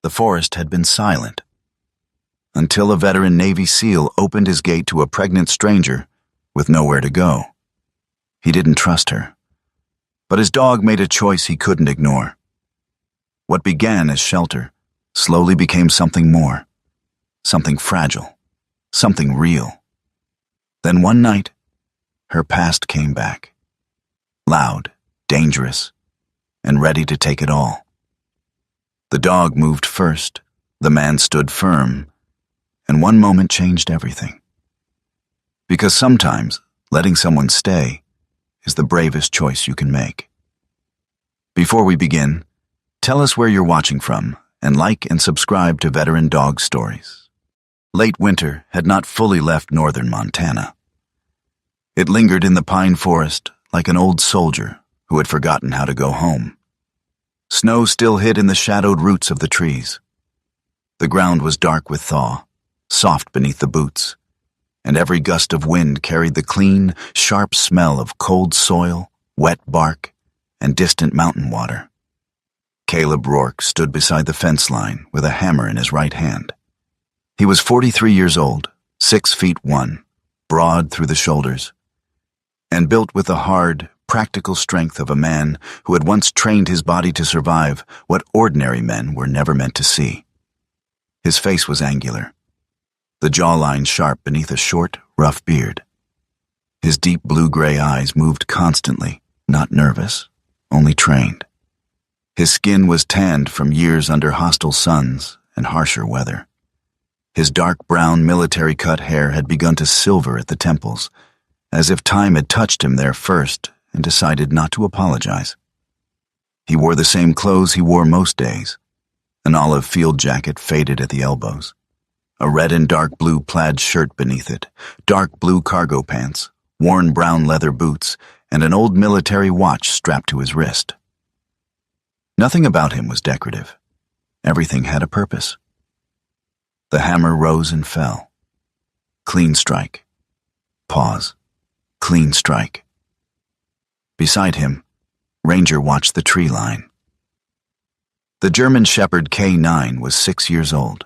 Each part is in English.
The forest had been silent, until a veteran Navy SEAL opened his gate to a pregnant stranger with nowhere to go. He didn't trust her, but his dog made a choice he couldn't ignore. What began as shelter slowly became something more, something fragile, something real. Then one night, her past came back, loud, dangerous, and ready to take it all. The dog moved first, the man stood firm, and one moment changed everything. Because sometimes letting someone stay is the bravest choice you can make. Before we begin, tell us where you're watching from and like and subscribe to Veteran Dog Stories. Late winter had not fully left northern Montana. It lingered in the pine forest like an old soldier who had forgotten how to go home. Snow still hid in the shadowed roots of the trees. The ground was dark with thaw, soft beneath the boots, and every gust of wind carried the clean, sharp smell of cold soil, wet bark, and distant mountain water. Caleb Rourke stood beside the fence line with a hammer in his right hand. He was 43 years old, 6'1", broad through the shoulders, and built with the hard, practical strength of a man who had once trained his body to survive what ordinary men were never meant to see. His face was angular, the jawline sharp beneath a short, rough beard. His deep blue-gray eyes moved constantly, not nervous, only trained. His skin was tanned from years under hostile suns and harsher weather. His dark brown military-cut hair had begun to silver at the temples, as if time had touched him there first and decided not to apologize. He wore the same clothes he wore most days, an olive field jacket faded at the elbows, a red and dark blue plaid shirt beneath it, dark blue cargo pants, worn brown leather boots, and an old military watch strapped to his wrist. Nothing about him was decorative. Everything had a purpose. The hammer rose and fell. Clean strike. Pause. Clean strike. Beside him, Ranger watched the tree line. The German Shepherd K9 was 6 years old,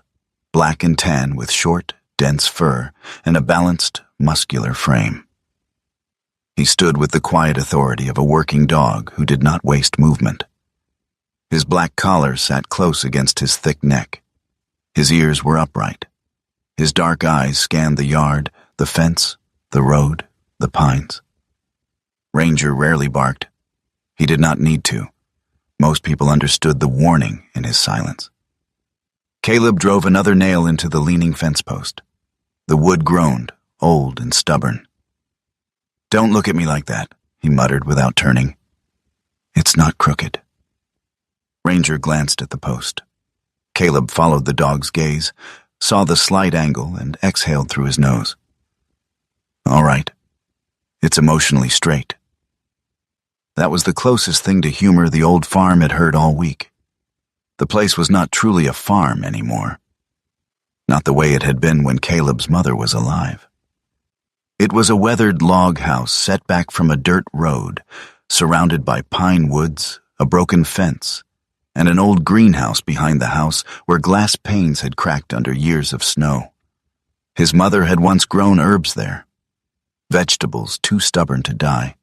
black and tan with short, dense fur and a balanced, muscular frame. He stood with the quiet authority of a working dog who did not waste movement. His black collar sat close against his thick neck. His ears were upright. His dark eyes scanned the yard, the fence, the road, the pines. Ranger rarely barked. He did not need to. Most people understood the warning in his silence. Caleb drove another nail into the leaning fence post. The wood groaned, old and stubborn. "Don't look at me like that," he muttered without turning. "It's not crooked." Ranger glanced at the post. Caleb followed the dog's gaze, saw the slight angle, and exhaled through his nose. "All right. It's emotionally straight." That was the closest thing to humor the old farm had heard all week. The place was not truly a farm anymore. Not the way it had been when Caleb's mother was alive. It was a weathered log house set back from a dirt road, surrounded by pine woods, a broken fence, and an old greenhouse behind the house where glass panes had cracked under years of snow. His mother had once grown herbs there, vegetables too stubborn to die,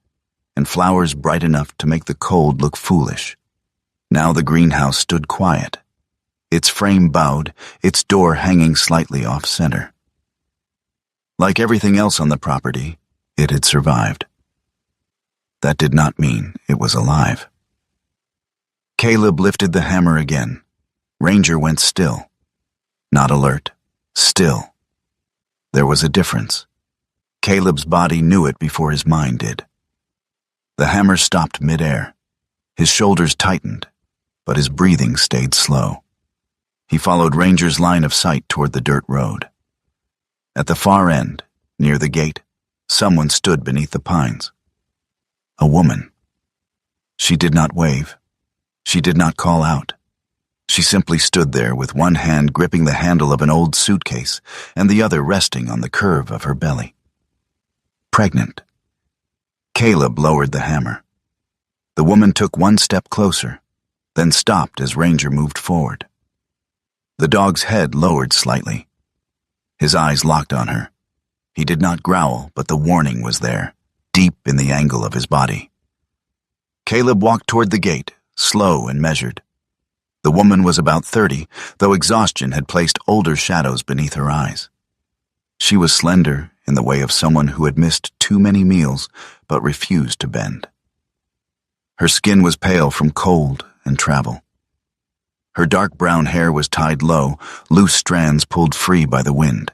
and flowers bright enough to make the cold look foolish. Now the greenhouse stood quiet, its frame bowed, its door hanging slightly off-center. Like everything else on the property, it had survived. That did not mean it was alive. Caleb lifted the hammer again. Ranger went still. Not alert, still. There was a difference. Caleb's body knew it before his mind did. The hammer stopped midair. His shoulders tightened, but his breathing stayed slow. He followed Ranger's line of sight toward the dirt road. At the far end, near the gate, someone stood beneath the pines. A woman. She did not wave. She did not call out. She simply stood there with one hand gripping the handle of an old suitcase and the other resting on the curve of her belly. Pregnant. Caleb lowered the hammer. The woman took one step closer, then stopped as Ranger moved forward. The dog's head lowered slightly. His eyes locked on her. He did not growl, but the warning was there, deep in the angle of his body. Caleb walked toward the gate, slow and measured. The woman was about 30, though exhaustion had placed older shadows beneath her eyes. She was slender in the way of someone who had missed too many meals but refused to bend. Her skin was pale from cold and travel. Her dark brown hair was tied low, loose strands pulled free by the wind.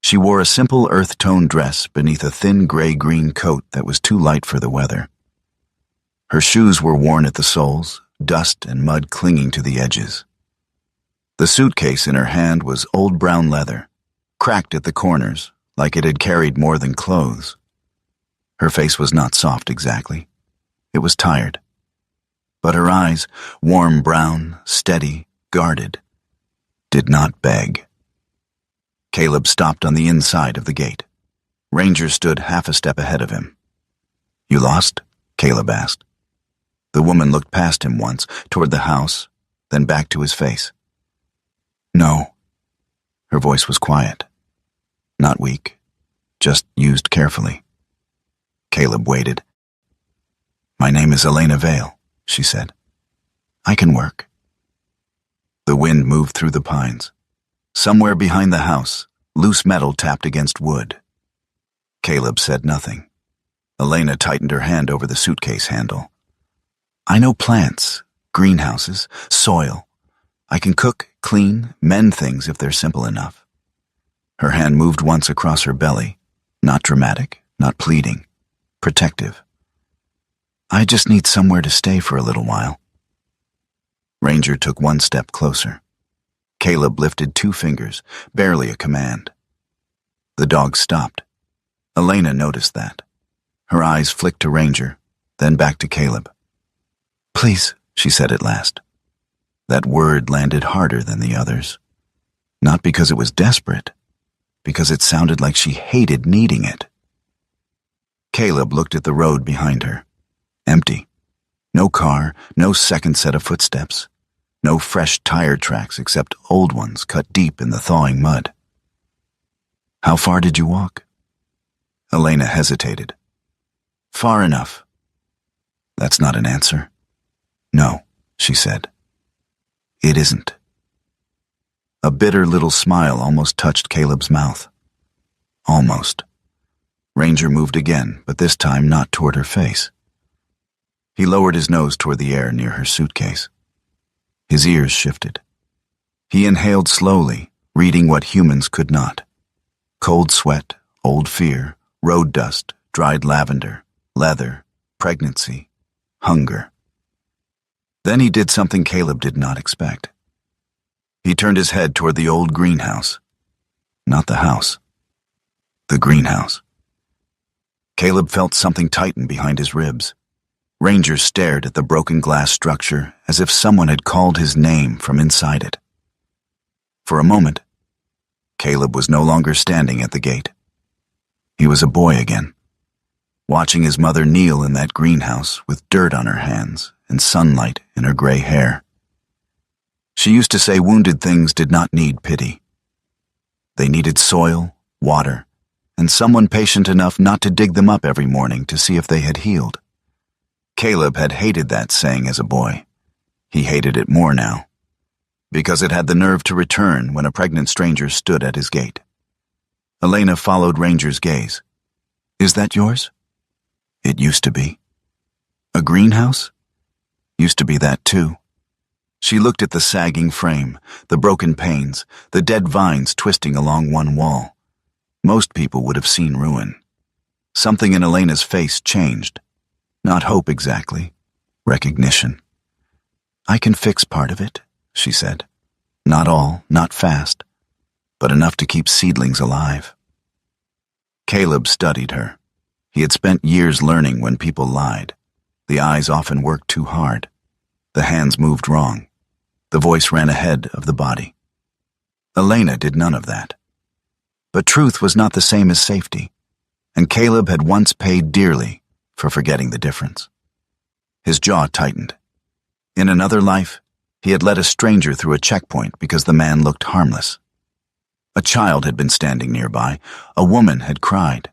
She wore a simple earth-tone dress beneath a thin gray-green coat that was too light for the weather. Her shoes were worn at the soles, dust and mud clinging to the edges. The suitcase in her hand was old brown leather, cracked at the corners, like it had carried more than clothes. Her face was not soft exactly. It was tired. But her eyes, warm brown, steady, guarded, did not beg. Caleb stopped on the inside of the gate. Ranger stood half a step ahead of him. "You lost?" Caleb asked. The woman looked past him once, toward the house, then back to his face. "No." Her voice was quiet. Not weak, just used carefully. Caleb waited. "My name is Elena Vale," she said. "I can work." The wind moved through the pines. Somewhere behind the house, loose metal tapped against wood. Caleb said nothing. Elena tightened her hand over the suitcase handle. "I know plants, greenhouses, soil. I can cook, clean, mend things if they're simple enough." Her hand moved once across her belly, not dramatic, not pleading, protective. "I just need somewhere to stay for a little while." Ranger took one step closer. Caleb lifted 2 fingers, barely a command. The dog stopped. Elena noticed that. Her eyes flicked to Ranger, then back to Caleb. "Please," she said at last. That word landed harder than the others. Not because it was desperate, because it sounded like she hated needing it. Caleb looked at the road behind her. Empty. No car, no second set of footsteps. No fresh tire tracks except old ones cut deep in the thawing mud. "How far did you walk?" Elena hesitated. "Far enough." "That's not an answer." "No," she said. "It isn't." A bitter little smile almost touched Caleb's mouth. Almost. Ranger moved again, but this time not toward her face. He lowered his nose toward the air near her suitcase. His ears shifted. He inhaled slowly, reading what humans could not. Cold sweat, old fear, road dust, dried lavender, leather, pregnancy, hunger. Then he did something Caleb did not expect. He turned his head toward the old greenhouse. Not the house. The greenhouse. Caleb felt something tighten behind his ribs. Ranger stared at the broken glass structure as if someone had called his name from inside it. For a moment, Caleb was no longer standing at the gate. He was a boy again, watching his mother kneel in that greenhouse with dirt on her hands and sunlight in her gray hair. She used to say wounded things did not need pity. They needed soil, water, and someone patient enough not to dig them up every morning to see if they had healed. Caleb had hated that saying as a boy. He hated it more now, because it had the nerve to return when a pregnant stranger stood at his gate. Elena followed Ranger's gaze. "Is that yours?" "It used to be." "A greenhouse?" "Used to be that too." She looked at the sagging frame, the broken panes, the dead vines twisting along one wall. Most people would have seen ruin. Something in Elena's face changed. Not hope exactly, recognition. "I can fix part of it," she said. "Not all, not fast, but enough to keep seedlings alive." Caleb studied her. He had spent years learning when people lied. The eyes often worked too hard. The hands moved wrong. The voice ran ahead of the body. Elena did none of that. But truth was not the same as safety, and Caleb had once paid dearly for forgetting the difference. His jaw tightened. In another life, He had let a stranger through a checkpoint because the man looked harmless. A child had been standing nearby. A woman had cried.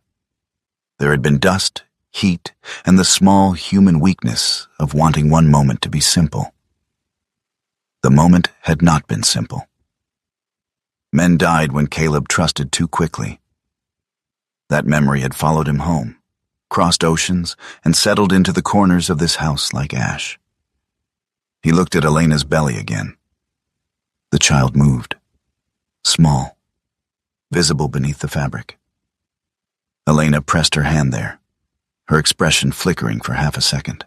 There had been dust, heat, and the small human weakness of wanting one moment to be simple. The moment had not been simple. Men died when Caleb trusted too quickly. That memory had followed him home, crossed oceans, and settled into the corners of this house like ash. He looked at Elena's belly again. The child moved, small, visible beneath the fabric. Elena pressed her hand there, her expression flickering for half a second.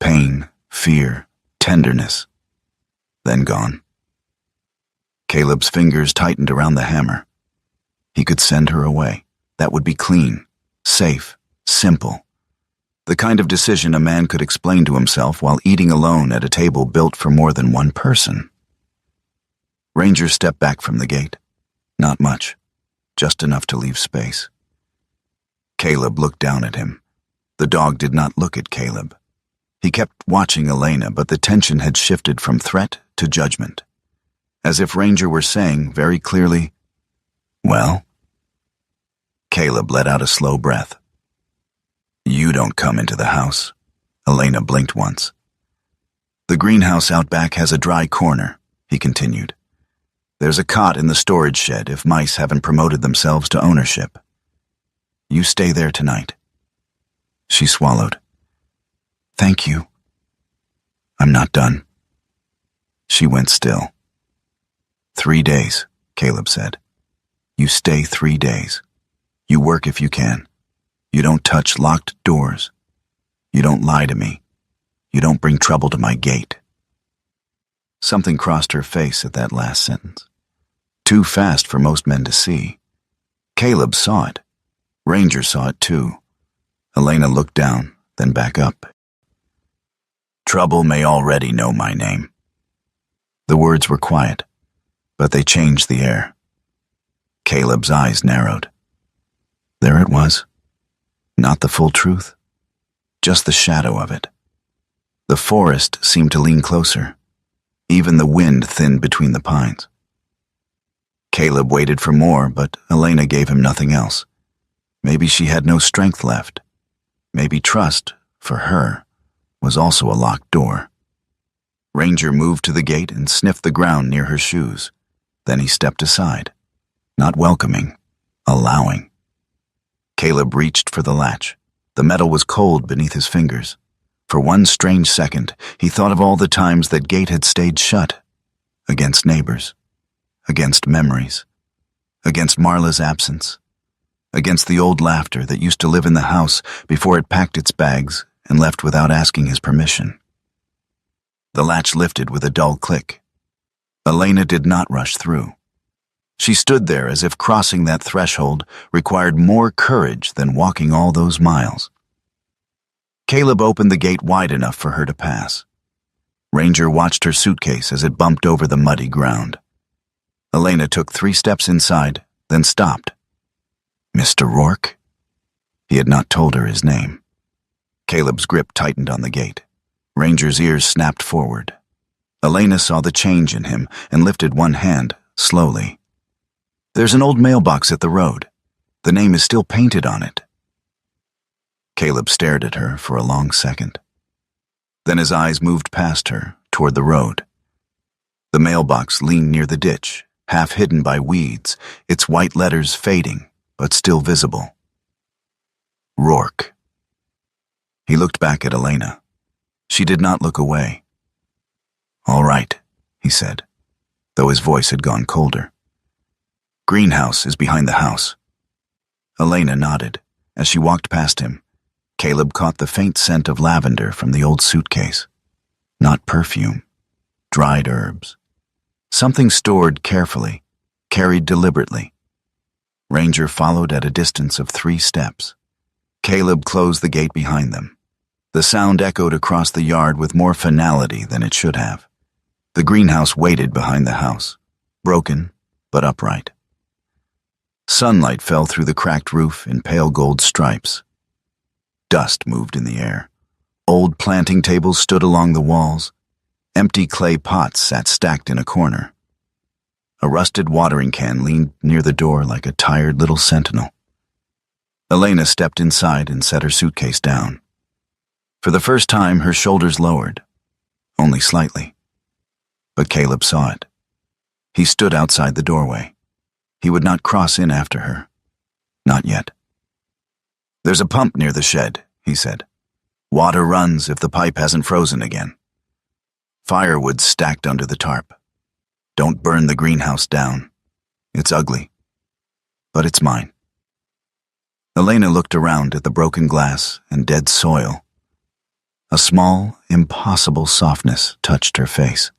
Pain, fear, tenderness, then gone. Caleb's fingers tightened around the hammer. He could send her away. That would be clean, safe, simple. The kind of decision a man could explain to himself while eating alone at a table built for more than one person. Ranger stepped back from the gate. Not much, just enough to leave space. Caleb looked down at him. The dog did not look at Caleb. He kept watching Elena, but the tension had shifted from threat to judgment. As if Ranger were saying very clearly, "Well?" Caleb let out a slow breath. "You don't come into the house." Elena blinked once. "The greenhouse out back has a dry corner," he continued. "There's a cot in the storage shed if mice haven't promoted themselves to ownership. You stay there tonight." She swallowed. "Thank you." "I'm not done." She went still. 3 days, Caleb said. "You stay 3 days. You work if you can. You don't touch locked doors. You don't lie to me. You don't bring trouble to my gate." Something crossed her face at that last sentence. Too fast for most men to see. Caleb saw it. Ranger saw it too. Elena looked down, then back up. "Trouble may already know my name." The words were quiet, but they changed the air. Caleb's eyes narrowed. There it was. Not the full truth, just the shadow of it. The forest seemed to lean closer. Even the wind thinned between the pines. Caleb waited for more, but Elena gave him nothing else. Maybe she had no strength left. Maybe trust, for her, was also a locked door. Ranger moved to the gate and sniffed the ground near her shoes. Then he stepped aside. Not welcoming, allowing. Caleb reached for the latch. The metal was cold beneath his fingers. For one strange second, he thought of all the times that gate had stayed shut. Against neighbors. Against memories. Against Marla's absence. Against the old laughter that used to live in the house before it packed its bags and left without asking his permission. The latch lifted with a dull click. Elena did not rush through. She stood there as if crossing that threshold required more courage than walking all those miles. Caleb opened the gate wide enough for her to pass. Ranger watched her suitcase as it bumped over the muddy ground. Elena took 3 steps inside, then stopped. "Mr. Rourke?" He had not told her his name. Caleb's grip tightened on the gate. Ranger's ears snapped forward. Elena saw the change in him and lifted one hand, slowly. "There's an old mailbox at the road. The name is still painted on it." Caleb stared at her for a long second. Then his eyes moved past her, toward the road. The mailbox leaned near the ditch, half hidden by weeds, its white letters fading, but still visible. Rourke. He looked back at Elena. She did not look away. "All right," he said, though his voice had gone colder. "Greenhouse is behind the house." Elena nodded. As she walked past him, Caleb caught the faint scent of lavender from the old suitcase. Not perfume, dried herbs. Something stored carefully, carried deliberately. Ranger followed at a distance of 3 steps. Caleb closed the gate behind them. The sound echoed across the yard with more finality than it should have. The greenhouse waited behind the house, broken but upright. Sunlight fell through the cracked roof in pale gold stripes. Dust moved in the air. Old planting tables stood along the walls. Empty clay pots sat stacked in a corner. A rusted watering can leaned near the door like a tired little sentinel. Elena stepped inside and set her suitcase down. For the first time, her shoulders lowered, only slightly. But Caleb saw it. He stood outside the doorway. He would not cross in after her. Not yet. "There's a pump near the shed," he said. "Water runs if the pipe hasn't frozen again. Firewood stacked under the tarp. Don't burn the greenhouse down. It's ugly. But it's mine." Elena looked around at the broken glass and dead soil. A small, impossible softness touched her face.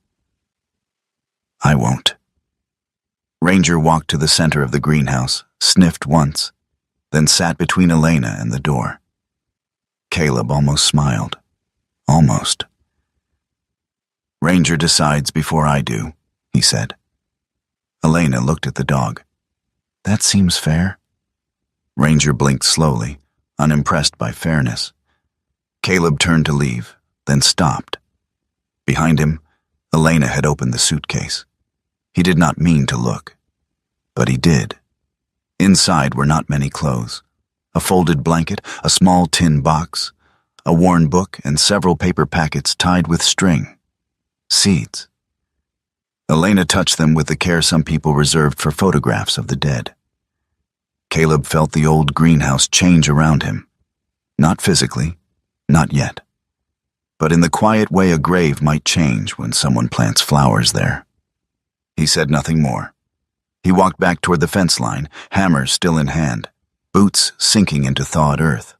"I won't." Ranger walked to the center of the greenhouse, sniffed once, then sat between Elena and the door. Caleb almost smiled. Almost. "Ranger decides before I do," he said. Elena looked at the dog. "That seems fair." Ranger blinked slowly, unimpressed by fairness. Caleb turned to leave, then stopped. Behind him, Elena had opened the suitcase. He did not mean to look, but he did. Inside were not many clothes: a folded blanket, a small tin box, a worn book, and several paper packets tied with string. Seeds. Elena touched them with the care some people reserved for photographs of the dead. Caleb felt the old greenhouse change around him. Not physically, not yet, but in the quiet way a grave might change when someone plants flowers there. He said nothing more. He walked back toward the fence line, hammer still in hand, boots sinking into thawed earth.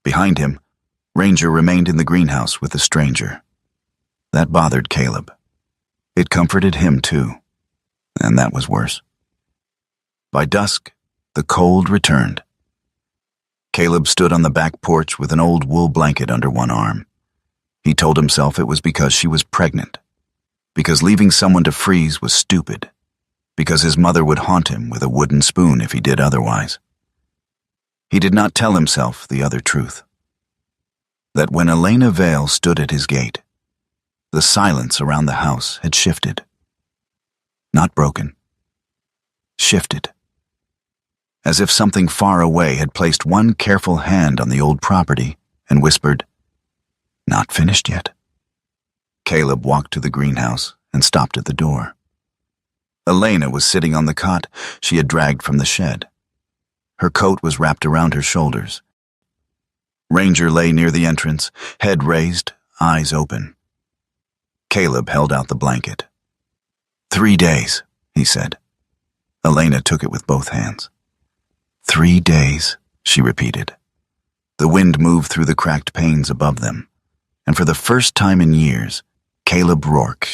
Behind him, Ranger remained in the greenhouse with the stranger. That bothered Caleb. It comforted him too, and that was worse. By dusk, the cold returned. Caleb stood on the back porch with an old wool blanket under one arm. He told himself it was because she was pregnant, because leaving someone to freeze was stupid, because his mother would haunt him with a wooden spoon if he did otherwise. He did not tell himself the other truth: that when Elena Vale stood at his gate, the silence around the house had shifted. Not broken. Shifted. As if something far away had placed one careful hand on the old property and whispered, "Not finished yet." Caleb walked to the greenhouse and stopped at the door. Elena was sitting on the cot she had dragged from the shed. Her coat was wrapped around her shoulders. Ranger lay near the entrance, head raised, eyes open. Caleb held out the blanket. 3 days, he said. Elena took it with both hands. 3 days, she repeated. The wind moved through the cracked panes above them, and for the first time in years, Caleb roared.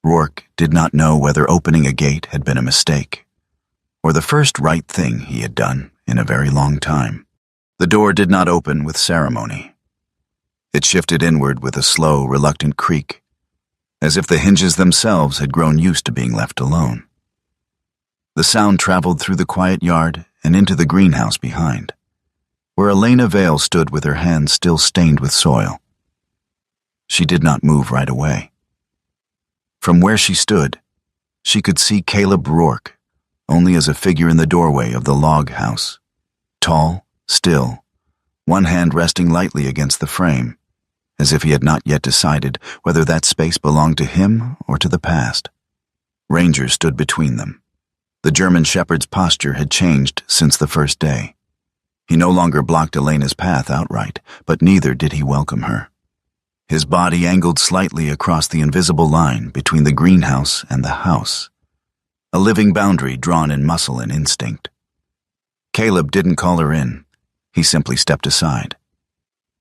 Rourke did not know whether opening a gate had been a mistake, or the first right thing he had done in a very long time. The door did not open with ceremony. It shifted inward with a slow, reluctant creak, as if the hinges themselves had grown used to being left alone. The sound traveled through the quiet yard and into the greenhouse behind, where Elena Vale stood with her hands still stained with soil. She did not move right away. From where she stood, she could see Caleb Rourke only as a figure in the doorway of the log house, tall, still, one hand resting lightly against the frame, as if he had not yet decided whether that space belonged to him or to the past. Ranger stood between them. The German shepherd's posture had changed since the first day. He no longer blocked Elena's path outright, but neither did he welcome her. His body angled slightly across the invisible line between the greenhouse and the house, a living boundary drawn in muscle and instinct. Caleb didn't call her in. He simply stepped aside.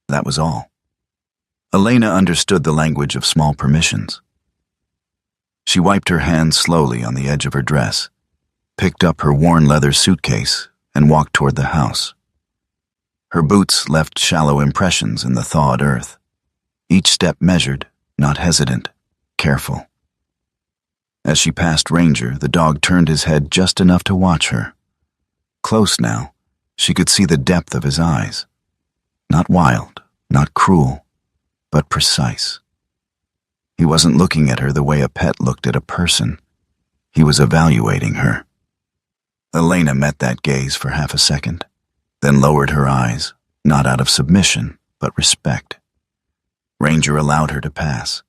That was all. Elena understood the language of small permissions. She wiped her hands slowly on the edge of her dress, picked up her worn leather suitcase, and walked toward the house. Her boots left shallow impressions in the thawed earth, each step measured, not hesitant, careful. As she passed Ranger, the dog turned his head just enough to watch her. Close now, she could see the depth of his eyes. Not wild, not cruel, but precise. He wasn't looking at her the way a pet looked at a person. He was evaluating her. Elena met that gaze for half a second, then lowered her eyes, not out of submission, but respect. Ranger allowed her to pass.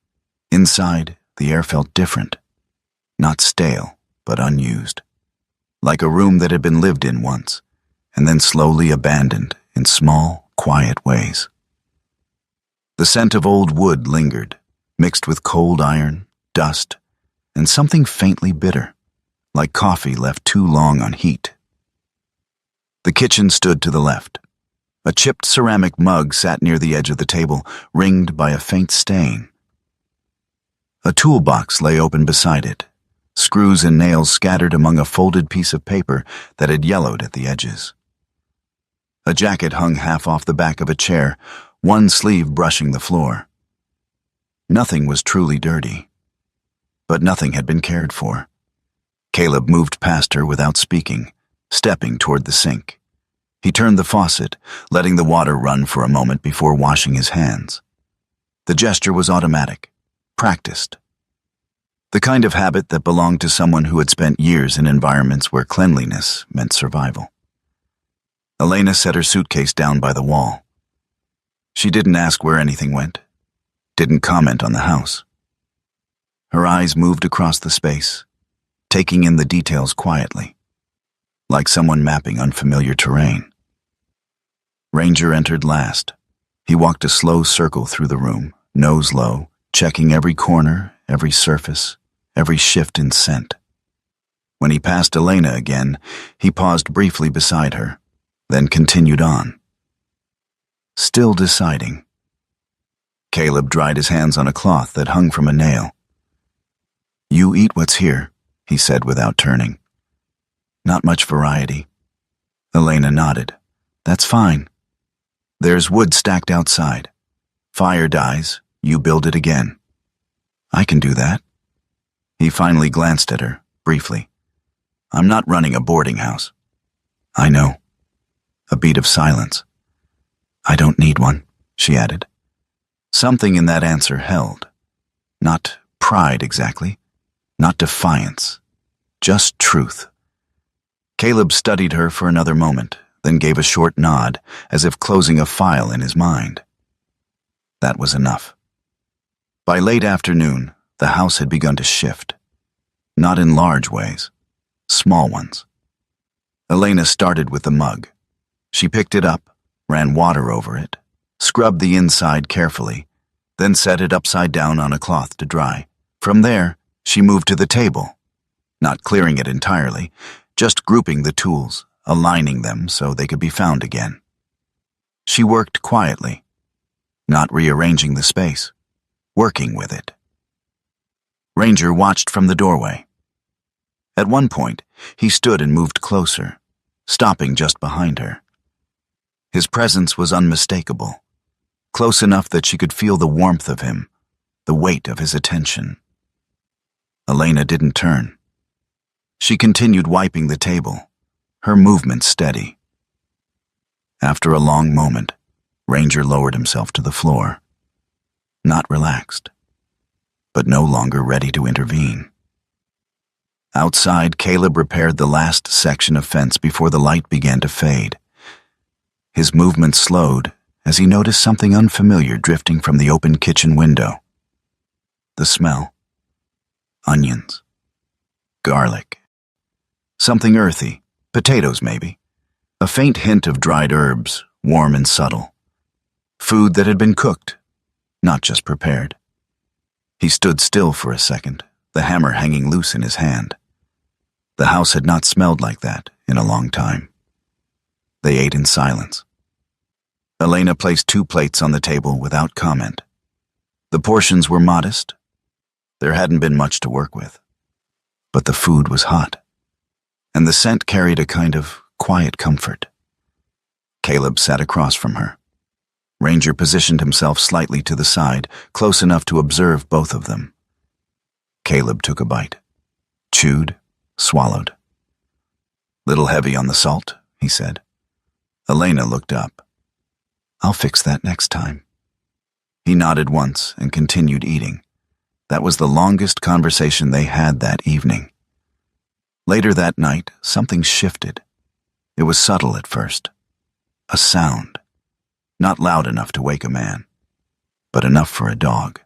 Inside, the air felt different. Not stale, but unused. Like a room that had been lived in once, and then slowly abandoned in small, quiet ways. The scent of old wood lingered, mixed with cold iron, dust, and something faintly bitter, like coffee left too long on heat. The kitchen stood to the left. A chipped ceramic mug sat near the edge of the table, ringed by a faint stain. A toolbox lay open beside it, screws and nails scattered among a folded piece of paper that had yellowed at the edges. A jacket hung half off the back of a chair, one sleeve brushing the floor. Nothing was truly dirty, but nothing had been cared for. Caleb moved past her without speaking, stepping toward the sink. He turned the faucet, letting the water run for a moment before washing his hands. The gesture was automatic, practiced. The kind of habit that belonged to someone who had spent years in environments where cleanliness meant survival. Elena set her suitcase down by the wall. She didn't ask where anything went, didn't comment on the house. Her eyes moved across the space, taking in the details quietly, like someone mapping unfamiliar terrain. Ranger entered last. He walked a slow circle through the room, nose low, checking every corner, every surface, every shift in scent. When he passed Elena again, he paused briefly beside her, then continued on. Still deciding. Caleb dried his hands on a cloth that hung from a nail. "You eat what's here," he said without turning. "Not much variety." Elena nodded. "That's fine. There's wood stacked outside. Fire dies, you build it again." "I can do that." He finally glanced at her, briefly. "I'm not running a boarding house." "I know." A beat of silence. "I don't need one," she added. Something in that answer held. Not pride exactly, not defiance, just truth. Caleb studied her for another moment, then gave a short nod, as if closing a file in his mind. That was enough. By late afternoon, the house had begun to shift. Not in large ways, small ones. Elena started with the mug. She picked it up, ran water over it, scrubbed the inside carefully, then set it upside down on a cloth to dry. From there, she moved to the table, not clearing it entirely, just grouping the tools, aligning them so they could be found again. She worked quietly, not rearranging the space, working with it. Ranger watched from the doorway. At one point, he stood and moved closer, stopping just behind her. His presence was unmistakable, close enough that she could feel the warmth of him, the weight of his attention. Elena didn't turn. She continued wiping the table, her movement steady. After a long moment, Ranger lowered himself to the floor, not relaxed, but no longer ready to intervene. Outside, Caleb repaired the last section of fence before the light began to fade. His movement slowed as he noticed something unfamiliar drifting from the open kitchen window. The smell. Onions. Garlic. Something earthy. Potatoes, maybe. A faint hint of dried herbs, warm and subtle. Food that had been cooked, not just prepared. He stood still for a second, the hammer hanging loose in his hand. The house had not smelled like that in a long time. They ate in silence. Elena placed 2 plates on the table without comment. The portions were modest. There hadn't been much to work with. But the food was hot, and the scent carried a kind of quiet comfort. Caleb sat across from her. Ranger positioned himself slightly to the side, close enough to observe both of them. Caleb took a bite, chewed, swallowed. "Little heavy on the salt," he said. Elena looked up. "I'll fix that next time." He nodded once and continued eating. That was the longest conversation they had that evening. Later that night, something shifted. It was subtle at first. A sound. Not loud enough to wake a man, but enough for a dog.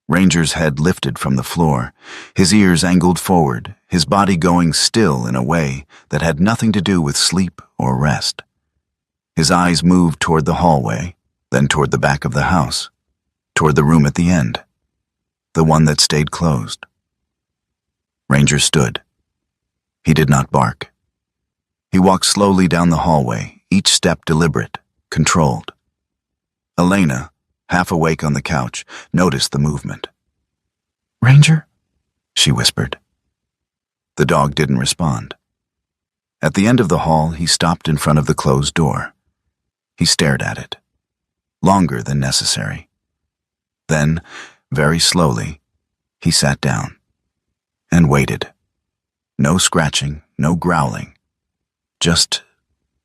Ranger's head lifted from the floor, his ears angled forward, his body going still in a way that had nothing to do with sleep or rest. His eyes moved toward the hallway, then toward the back of the house, toward the room at the end, the one that stayed closed. Ranger stood. He did not bark. He walked slowly down the hallway, each step deliberate, controlled. Elena, half awake on the couch, noticed the movement. "Ranger?" she whispered. The dog didn't respond. At the end of the hall, he stopped in front of the closed door. He stared at it, longer than necessary. Then, very slowly, he sat down and waited. No scratching, no growling, just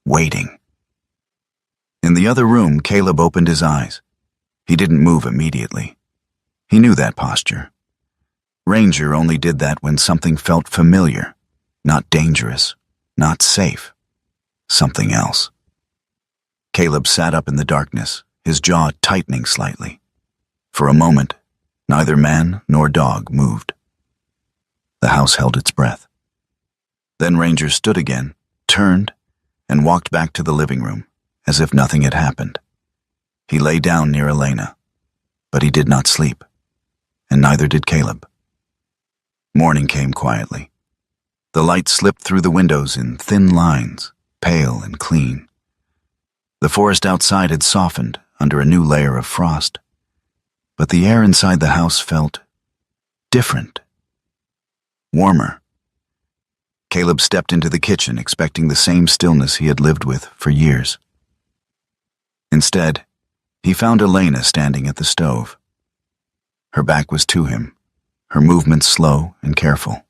waiting. In the other room, Caleb opened his eyes. He didn't move immediately. He knew that posture. Ranger only did that when something felt familiar, not dangerous, not safe. Something else. Caleb sat up in the darkness, his jaw tightening slightly. For a moment, neither man nor dog moved. The house held its breath. Then Ranger stood again, turned, and walked back to the living room, as if nothing had happened. He lay down near Elena, but he did not sleep, and neither did Caleb. Morning came quietly. The light slipped through the windows in thin lines, pale and clean. The forest outside had softened under a new layer of frost, but the air inside the house felt different, warmer. Caleb stepped into the kitchen, expecting the same stillness he had lived with for years. Instead, he found Elena standing at the stove. Her back was to him, her movements slow and careful.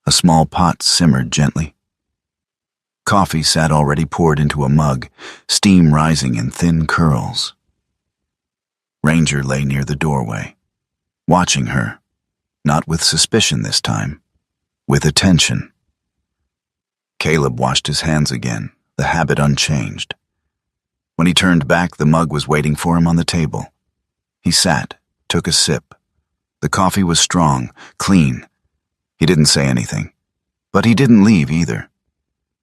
A small pot simmered gently. Coffee sat already poured into a mug, steam rising in thin curls. Ranger lay near the doorway, watching her, not with suspicion this time, with attention. Caleb washed his hands again, the habit unchanged. When he turned back, the mug was waiting for him on the table. He sat, took a sip. The coffee was strong, clean. He didn't say anything, but he didn't leave either.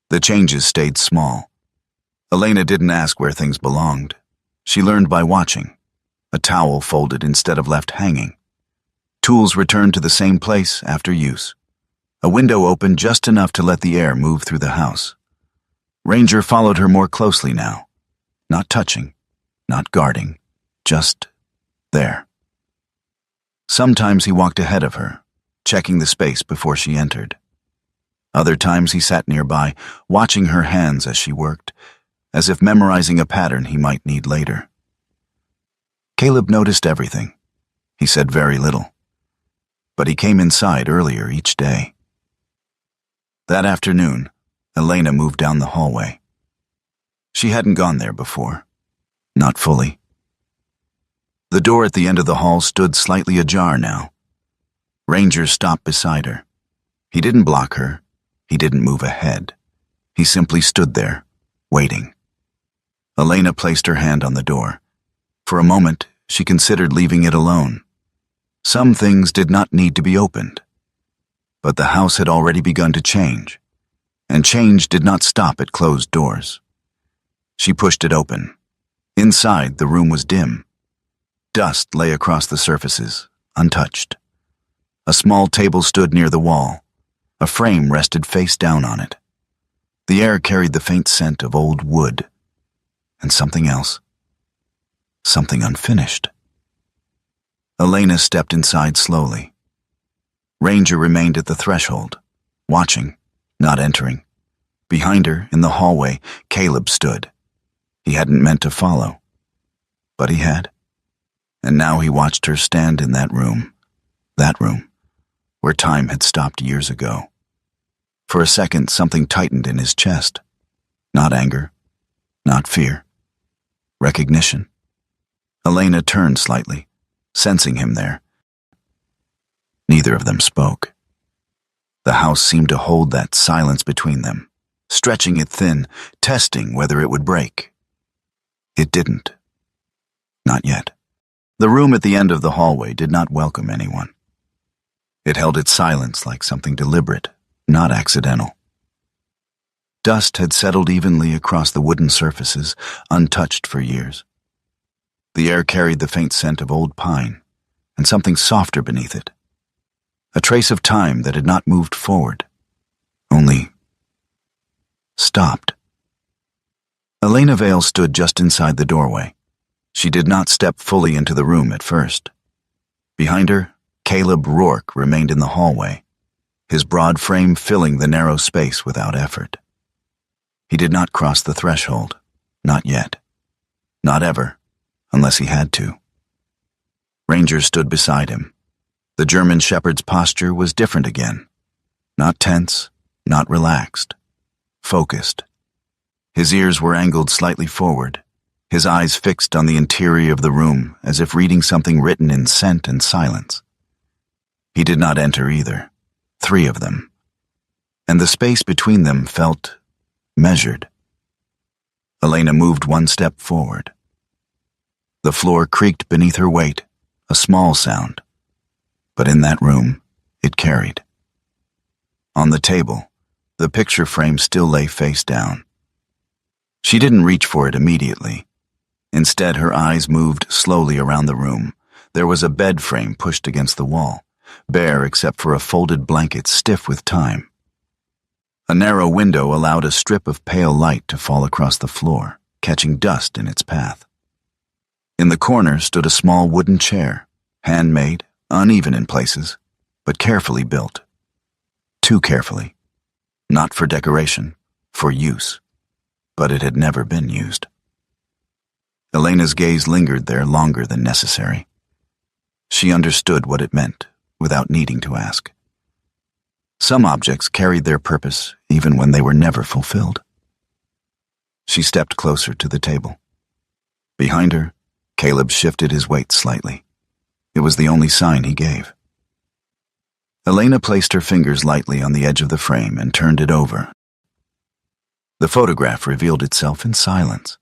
The changes stayed small. Elena didn't ask where things belonged. She learned by watching. A towel folded instead of left hanging. Tools returned to the same place after use. A window opened just enough to let the air move through the house. Ranger followed her more closely now. Not touching, not guarding, just there. Sometimes he walked ahead of her, checking the space before she entered. Other times he sat nearby, watching her hands as she worked, as if memorizing a pattern he might need later. Caleb noticed everything. He said very little. But he came inside earlier each day. That afternoon, Elena moved down the hallway. She hadn't gone there before. Not fully. The door at the end of the hall stood slightly ajar now. Ranger stopped beside her. He didn't block her. He didn't move ahead. He simply stood there, waiting. Elena placed her hand on the door. For a moment, she considered leaving it alone. Some things did not need to be opened. But the house had already begun to change, and change did not stop at closed doors. She pushed it open. Inside, the room was dim. Dust lay across the surfaces, untouched. A small table stood near the wall. A frame rested face down on it. The air carried the faint scent of old wood. And something else. Something unfinished. Elena stepped inside slowly. Ranger remained at the threshold, watching, not entering. Behind her, in the hallway, Caleb stood. He hadn't meant to follow, but he had. And now he watched her stand in that room, where time had stopped years ago. For a second, something tightened in his chest. Not anger, not fear. Recognition. Elena turned slightly, sensing him there. Neither of them spoke. The house seemed to hold that silence between them, stretching it thin, testing whether it would break. It didn't. Not yet. The room at the end of the hallway did not welcome anyone. It held its silence like something deliberate, not accidental. Dust had settled evenly across the wooden surfaces, untouched for years. The air carried the faint scent of old pine, and something softer beneath it. A trace of time that had not moved forward, only stopped. Elena Vale stood just inside the doorway. She did not step fully into the room at first. Behind her, Caleb Rourke remained in the hallway, his broad frame filling the narrow space without effort. He did not cross the threshold, not yet. Not ever, unless he had to. Ranger stood beside him. The German shepherd's posture was different again. Not tense, not relaxed. Focused. His ears were angled slightly forward, his eyes fixed on the interior of the room as if reading something written in scent and silence. He did not enter either, 3 of them, and the space between them felt measured. Elena moved 1 step forward. The floor creaked beneath her weight, a small sound, but in that room, it carried. On the table, the picture frame still lay face down. She didn't reach for it immediately. Instead, her eyes moved slowly around the room. There was a bed frame pushed against the wall, bare except for a folded blanket stiff with time. A narrow window allowed a strip of pale light to fall across the floor, catching dust in its path. In the corner stood a small wooden chair, handmade, uneven in places, but carefully built. Too carefully. Not for decoration, for use. But it had never been used. Elena's gaze lingered there longer than necessary. She understood what it meant, without needing to ask. Some objects carried their purpose even when they were never fulfilled. She stepped closer to the table. Behind her, Caleb shifted his weight slightly. It was the only sign he gave. Elena placed her fingers lightly on the edge of the frame and turned it over. The photograph revealed itself in silence.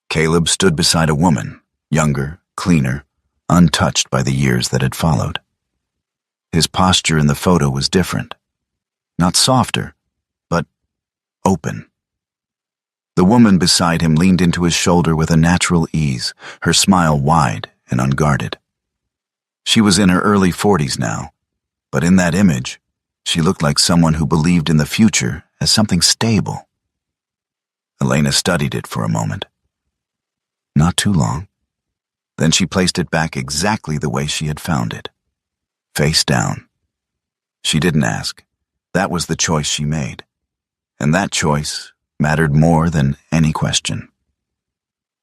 Caleb stood beside a woman, younger, cleaner, untouched by the years that had followed. His posture in the photo was different. Not softer, but open. The woman beside him leaned into his shoulder with a natural ease, her smile wide and unguarded. She was in her early 40s now, but in that image, she looked like someone who believed in the future as something stable. Elena studied it for a moment. Not too long. Then she placed it back exactly the way she had found it. Face down. She didn't ask. That was the choice she made. And that choice mattered more than any question.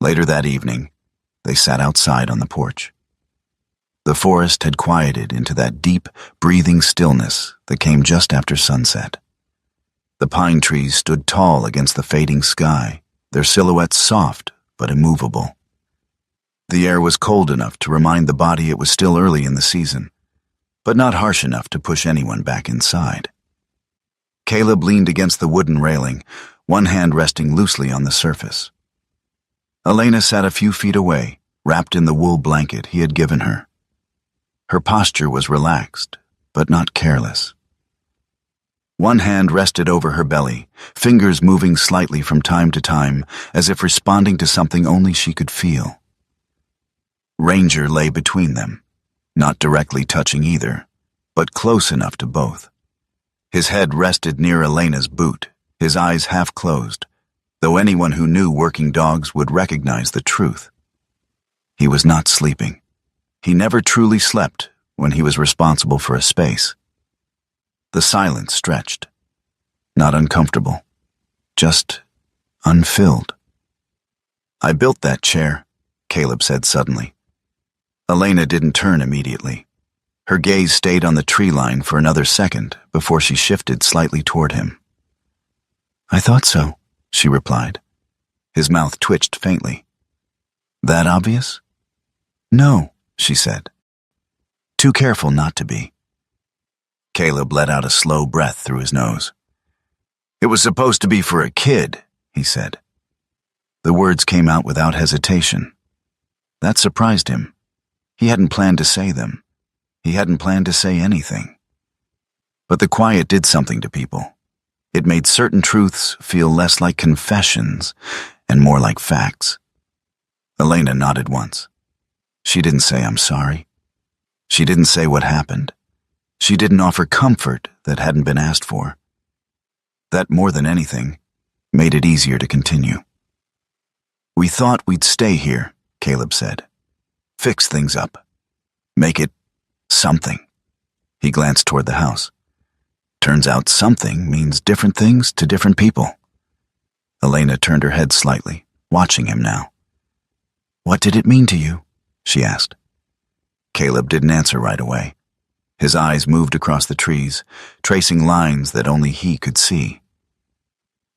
Later that evening, they sat outside on the porch. The forest had quieted into that deep, breathing stillness that came just after sunset. The pine trees stood tall against the fading sky, their silhouettes soft but immovable. The air was cold enough to remind the body it was still early in the season, but not harsh enough to push anyone back inside. Caleb leaned against the wooden railing, one hand resting loosely on the surface. Elena sat a few feet away, wrapped in the wool blanket he had given her. Her posture was relaxed, but not careless. One hand rested over her belly, fingers moving slightly from time to time, as if responding to something only she could feel. Ranger lay between them, not directly touching either, but close enough to both. His head rested near Elena's boot, his eyes half closed, though anyone who knew working dogs would recognize the truth. He was not sleeping. He never truly slept when he was responsible for a space. The silence stretched. Not uncomfortable, just unfilled. "I built that chair," Caleb said suddenly. Elena didn't turn immediately. Her gaze stayed on the tree line for another second before she shifted slightly toward him. "I thought so," she replied. His mouth twitched faintly. "That obvious?" "No," she said. Too careful not to be. Caleb let out a slow breath through his nose. It was supposed to be for a kid, he said. The words came out without hesitation. That surprised him. He hadn't planned to say them. He hadn't planned to say anything. But the quiet did something to people. It made certain truths feel less like confessions and more like facts. Elena nodded once. She didn't say, "I'm sorry." She didn't say what happened. She didn't offer comfort that hadn't been asked for. That, more than anything, made it easier to continue. "We thought we'd stay here," Caleb said. "Fix things up. Make it something." He glanced toward the house. Turns out something means different things to different people. Elena turned her head slightly, watching him now. "What did it mean to you?" she asked. Caleb didn't answer right away. His eyes moved across the trees, tracing lines that only he could see.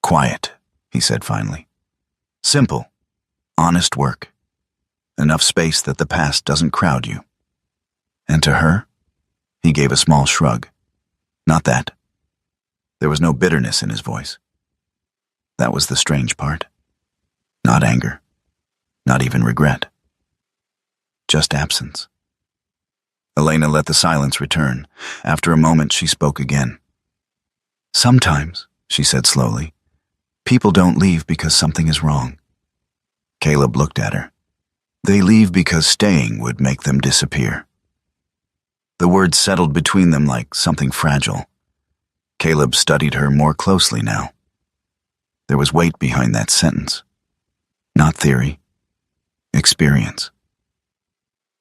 "Quiet," he said finally. "Simple, honest work. Enough space that the past doesn't crowd you." "And to her?" He gave a small shrug. "Not that." There was no bitterness in his voice. That was the strange part. Not anger. Not even regret. Just absence. Elena let the silence return. After a moment, she spoke again. "Sometimes," she said slowly, "people don't leave because something is wrong." Caleb looked at her. "They leave because staying would make them disappear." The words settled between them like something fragile. Caleb studied her more closely now. There was weight behind that sentence. Not theory. Experience.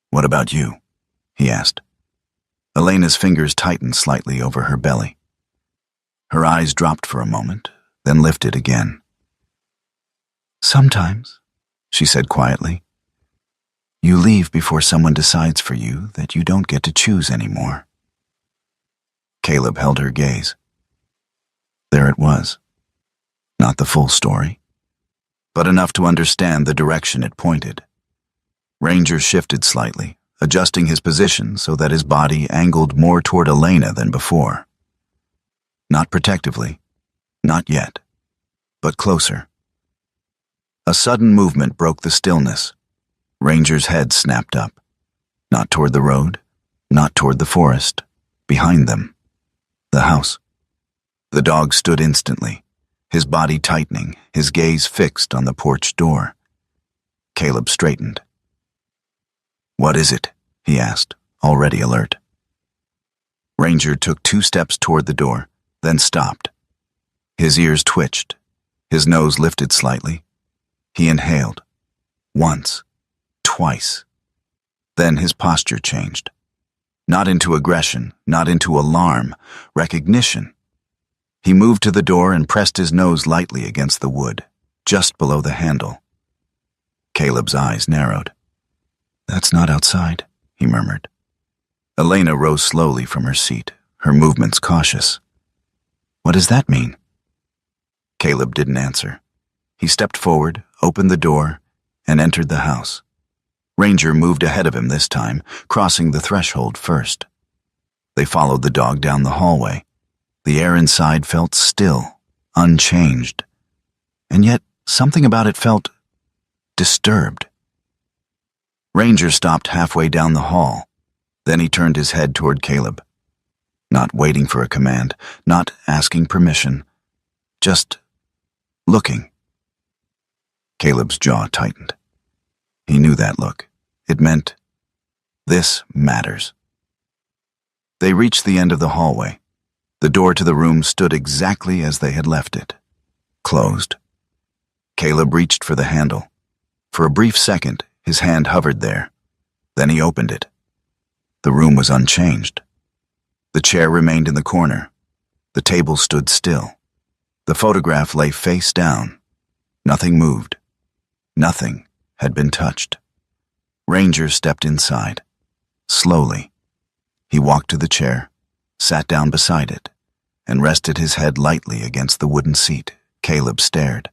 "What about you?" he asked. Elena's fingers tightened slightly over her belly. Her eyes dropped for a moment, then lifted again. "Sometimes," she said quietly, "you leave before someone decides for you that you don't get to choose anymore." Caleb held her gaze. There it was. Not the full story, but enough to understand the direction it pointed. Ranger shifted slightly, adjusting his position so that his body angled more toward Elena than before. Not protectively, not yet, but closer. A sudden movement broke the stillness. Ranger's head snapped up, not toward the road, not toward the forest, behind them, the house. The dog stood instantly, his body tightening, his gaze fixed on the porch door. Caleb straightened. "What is it?" he asked, already alert. Ranger took 2 steps toward the door, then stopped. His ears twitched, his nose lifted slightly. He inhaled. Once, twice. Then his posture changed. Not into aggression, not into alarm, recognition. He moved to the door and pressed his nose lightly against the wood, just below the handle. Caleb's eyes narrowed. "That's not outside," he murmured. Elena rose slowly from her seat, her movements cautious. "What does that mean?" Caleb didn't answer. He stepped forward, opened the door, and entered the house. Ranger moved ahead of him this time, crossing the threshold first. They followed the dog down the hallway. The air inside felt still, unchanged, and yet something about it felt disturbed. Ranger stopped halfway down the hall. Then he turned his head toward Caleb. Not waiting for a command, not asking permission, just looking. Caleb's jaw tightened. He knew that look. It meant, this matters. They reached the end of the hallway. The door to the room stood exactly as they had left it, closed. Caleb reached for the handle. For a brief second, his hand hovered there. Then he opened it. The room was unchanged. The chair remained in the corner. The table stood still. The photograph lay face down. Nothing moved. Nothing had been touched. Ranger stepped inside. Slowly. He walked to the chair, sat down beside it, and rested his head lightly against the wooden seat. Caleb stared.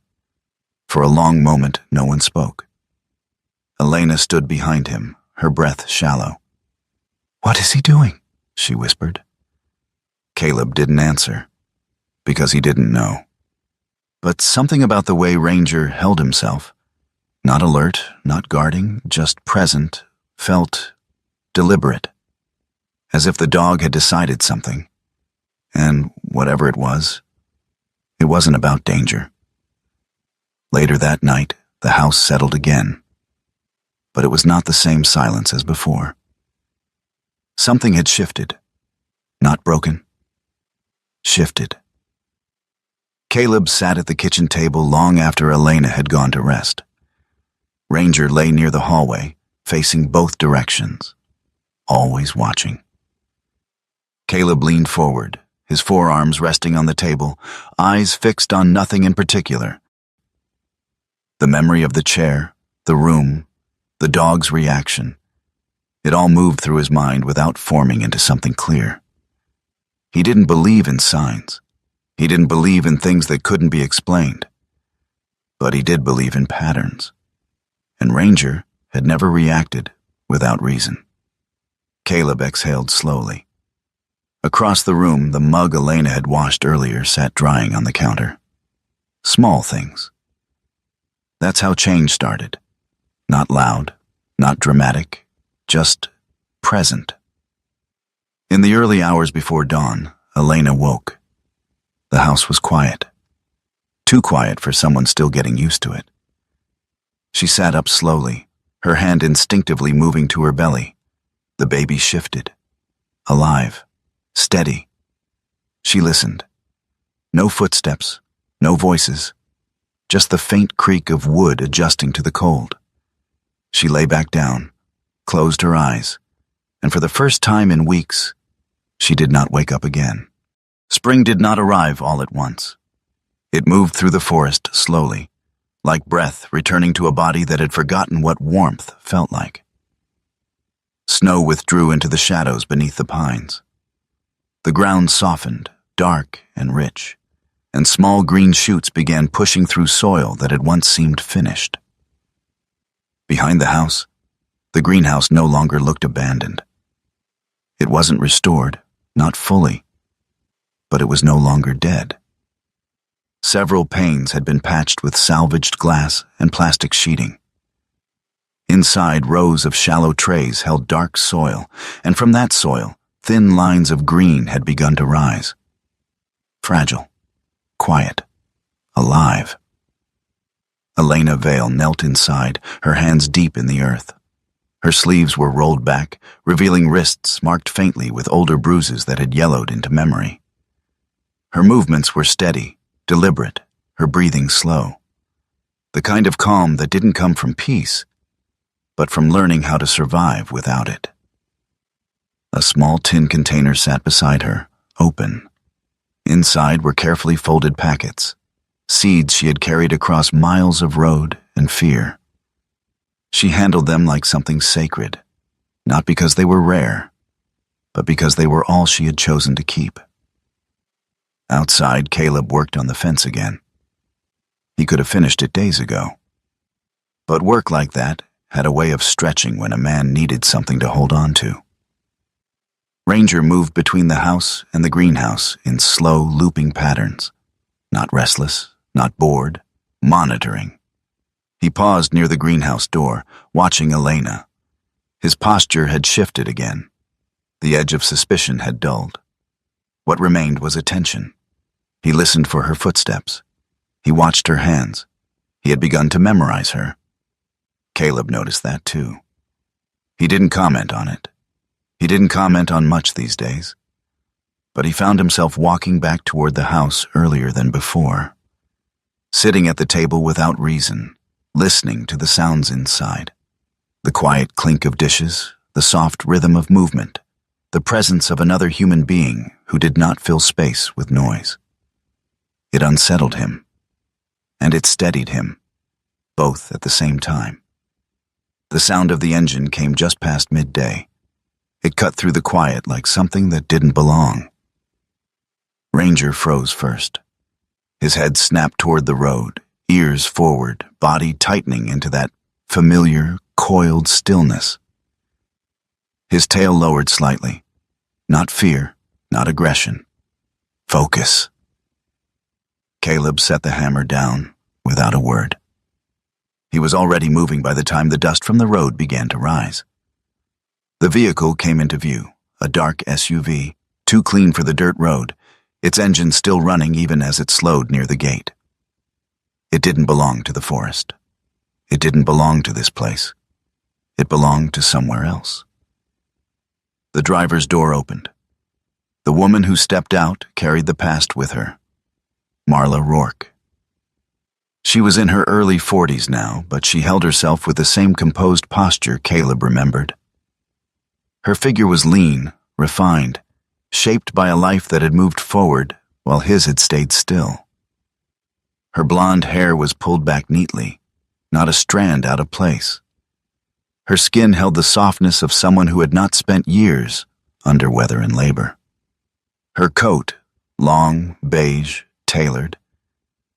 For a long moment, no one spoke. Elena stood behind him, her breath shallow. "What is he doing?" she whispered. Caleb didn't answer, because he didn't know. But something about the way Ranger held himself, not alert, not guarding, just present, felt deliberate, as if the dog had decided something, and whatever it wasn't about danger. Later that night, the house settled again, but it was not the same silence as before. Something had shifted, not broken, shifted. Caleb sat at the kitchen table long after Elena had gone to rest. Ranger lay near the hallway, facing both directions, always watching. Caleb leaned forward, his forearms resting on the table, eyes fixed on nothing in particular. The memory of the chair, the room, the dog's reaction, it all moved through his mind without forming into something clear. He didn't believe in signs. He didn't believe in things that couldn't be explained. But he did believe in patterns. And Ranger had never reacted without reason. Caleb exhaled slowly. Across the room, the mug Elena had washed earlier sat drying on the counter. Small things. That's how change started. Not loud, not dramatic, just present. In the early hours before dawn, Elena woke. The house was quiet. Too quiet for someone still getting used to it. She sat up slowly, her hand instinctively moving to her belly. The baby shifted. Alive. Steady. She listened. No footsteps, no voices, just the faint creak of wood adjusting to the cold. She lay back down, closed her eyes, and for the first time in weeks, she did not wake up again. Spring did not arrive all at once. It moved through the forest slowly, like breath returning to a body that had forgotten what warmth felt like. Snow withdrew into the shadows beneath the pines. The ground softened, dark and rich, and small green shoots began pushing through soil that had once seemed finished. Behind the house, the greenhouse no longer looked abandoned. It wasn't restored, not fully, but it was no longer dead. Several panes had been patched with salvaged glass and plastic sheeting. Inside, rows of shallow trays held dark soil, and from that soil, thin lines of green had begun to rise. Fragile, quiet, alive. Elena Vale knelt inside, her hands deep in the earth. Her sleeves were rolled back, revealing wrists marked faintly with older bruises that had yellowed into memory. Her movements were steady, deliberate, her breathing slow. The kind of calm that didn't come from peace, but from learning how to survive without it. A small tin container sat beside her, open. Inside were carefully folded packets, seeds she had carried across miles of road and fear. She handled them like something sacred, not because they were rare, but because they were all she had chosen to keep. Outside, Caleb worked on the fence again. He could have finished it days ago. But work like that had a way of stretching when a man needed something to hold on to. Ranger moved between the house and the greenhouse in slow, looping patterns. Not restless, not bored, monitoring. He paused near the greenhouse door, watching Elena. His posture had shifted again. The edge of suspicion had dulled. What remained was attention. He listened for her footsteps. He watched her hands. He had begun to memorize her. Caleb noticed that too. He didn't comment on it. He didn't comment on much these days. But he found himself walking back toward the house earlier than before. Sitting at the table without reason, listening to the sounds inside. The quiet clink of dishes, the soft rhythm of movement, the presence of another human being who did not fill space with noise. It unsettled him, and it steadied him, both at the same time. The sound of the engine came just past midday. It cut through the quiet like something that didn't belong. Ranger froze first. His head snapped toward the road, ears forward, body tightening into that familiar, coiled stillness. His tail lowered slightly. Not fear, not aggression. Focus. Caleb set the hammer down without a word. He was already moving by the time the dust from the road began to rise. The vehicle came into view, a dark SUV, too clean for the dirt road, its engine still running even as it slowed near the gate. It didn't belong to the forest. It didn't belong to this place. It belonged to somewhere else. The driver's door opened. The woman who stepped out carried the past with her. Marla Rourke. She was in her early 40s now, but she held herself with the same composed posture Caleb remembered. Her figure was lean, refined, shaped by a life that had moved forward while his had stayed still. Her blonde hair was pulled back neatly, not a strand out of place. Her skin held the softness of someone who had not spent years under weather and labor. Her coat, long, beige, tailored,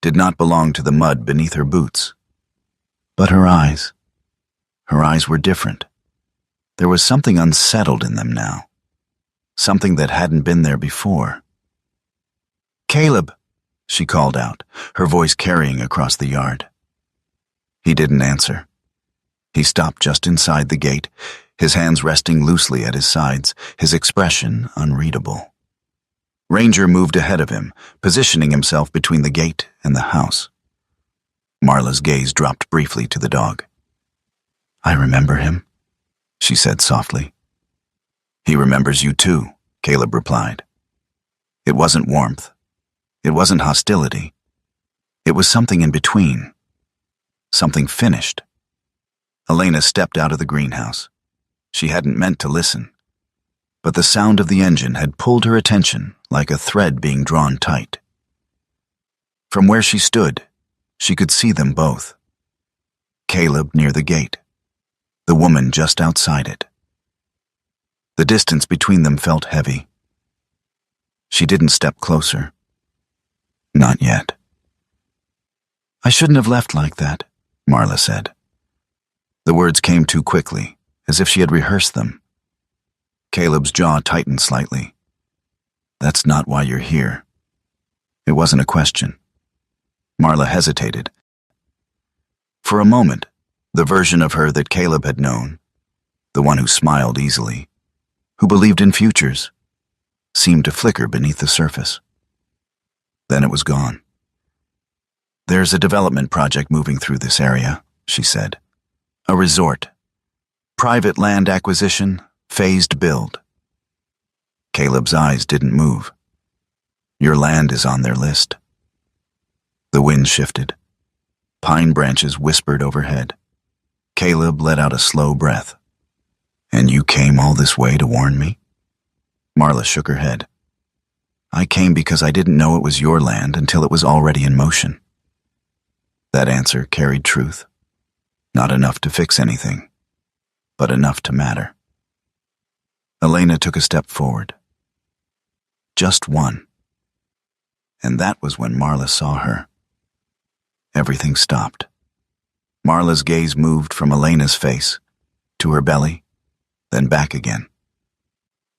did not belong to the mud beneath her boots. But her eyes were different. There was something unsettled in them now, something that hadn't been there before. "Caleb," she called out, her voice carrying across the yard. He didn't answer. He stopped just inside the gate, his hands resting loosely at his sides, his expression unreadable. Ranger moved ahead of him, positioning himself between the gate and the house. Marla's gaze dropped briefly to the dog. "I remember him," she said softly. "He remembers you too," Caleb replied. It wasn't warmth. It wasn't hostility. It was something in between. Something finished. Elena stepped out of the greenhouse. She hadn't meant to listen, but the sound of the engine had pulled her attention like a thread being drawn tight. From where she stood, she could see them both. Caleb near the gate, the woman just outside it. The distance between them felt heavy. She didn't step closer. Not yet. "I shouldn't have left like that," Marla said. The words came too quickly, as if she had rehearsed them. Caleb's jaw tightened slightly. "That's not why you're here." It wasn't a question. Marla hesitated. For a moment, the version of her that Caleb had known, the one who smiled easily, who believed in futures, seemed to flicker beneath the surface. Then it was gone. "There's a development project moving through this area," she said. "A resort. Private land acquisition, phased build." Caleb's eyes didn't move. "Your land is on their list." The wind shifted. Pine branches whispered overhead. Caleb let out a slow breath. "And you came all this way to warn me?" Marla shook her head. "I came because I didn't know it was your land until it was already in motion." That answer carried truth. Not enough to fix anything, but enough to matter. Elena took a step forward. Just one. And that was when Marla saw her. Everything stopped. Marla's gaze moved from Elena's face to her belly, then back again.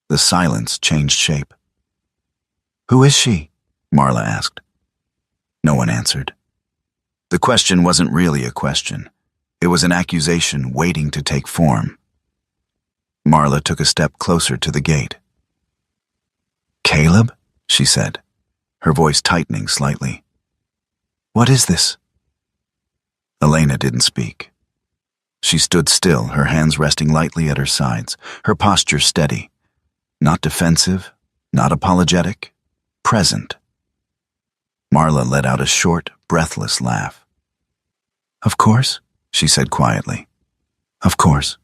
The silence changed shape. "Who is she?" Marla asked. No one answered. The question wasn't really a question. It was an accusation waiting to take form. Marla took a step closer to the gate. "Caleb?" she said, her voice tightening slightly. "What is this?" Elena didn't speak. She stood still, her hands resting lightly at her sides, her posture steady. Not defensive, not apologetic, present. Marla let out a short, breathless laugh. "Of course," she said quietly. "Of course."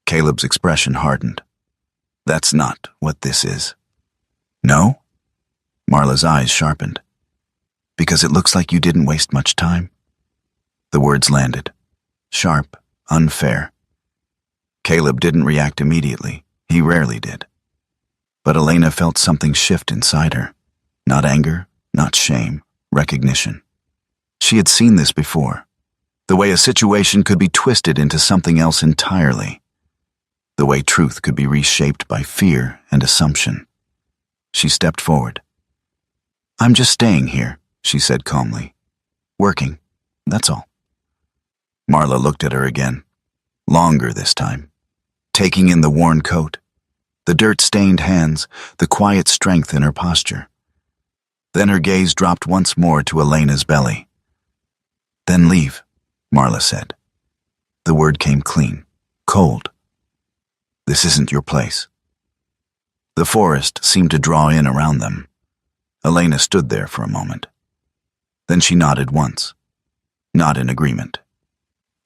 Caleb's expression hardened. "That's not what this is." "No?" Marla's eyes sharpened. "Because it looks like you didn't waste much time." The words landed. Sharp, unfair. Caleb didn't react immediately. He rarely did. But Elena felt something shift inside her. Not anger, not shame, recognition. She had seen this before. The way a situation could be twisted into something else entirely. the way truth could be reshaped by fear and assumption. She stepped forward. "I'm just staying here," she said calmly. "Working, that's all." Marla looked at her again, longer this time, taking in the worn coat, the dirt-stained hands, the quiet strength in her posture. Then her gaze dropped once more to Elena's belly. "Then leave," Marla said. The word came clean, cold. "This isn't your place." The forest seemed to draw in around them. Elena stood there for a moment. Then she nodded once, not in agreement,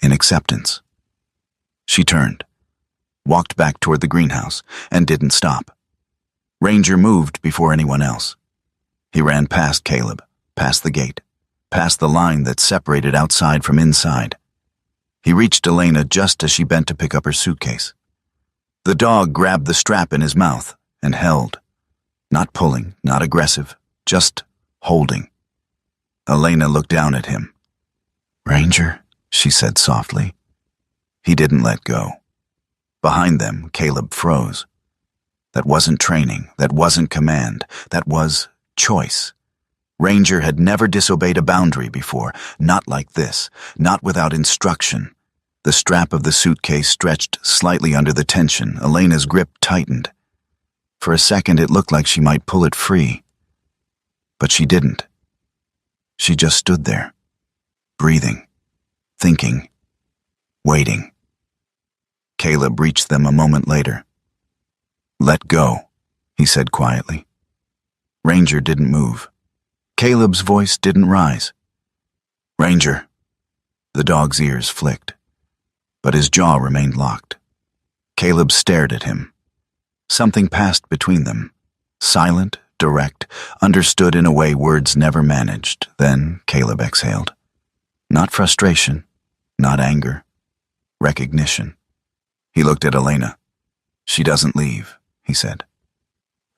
in acceptance. She turned, walked back toward the greenhouse, and didn't stop. Ranger moved before anyone else. He ran past Caleb, past the gate, past the line that separated outside from inside. He reached Elena just as she bent to pick up her suitcase. The dog grabbed the strap in his mouth and held, not pulling, not aggressive, just holding. Elena looked down at him. "Ranger," she said softly. He didn't let go. Behind them, Caleb froze. That wasn't training, that wasn't command, that was choice. Ranger had never disobeyed a boundary before, not like this, not without instruction. The strap of the suitcase stretched slightly under the tension. Elena's grip tightened. For a second, it looked like she might pull it free. But she didn't. She just stood there, breathing, thinking, waiting. Caleb reached them a moment later. "Let go," he said quietly. Ranger didn't move. Caleb's voice didn't rise. "Ranger." The dog's ears flicked, but his jaw remained locked. Caleb stared at him. Something passed between them, silent, direct, understood in a way words never managed. Then Caleb exhaled. Not frustration, not anger, recognition. He looked at Elena. "She doesn't leave," he said.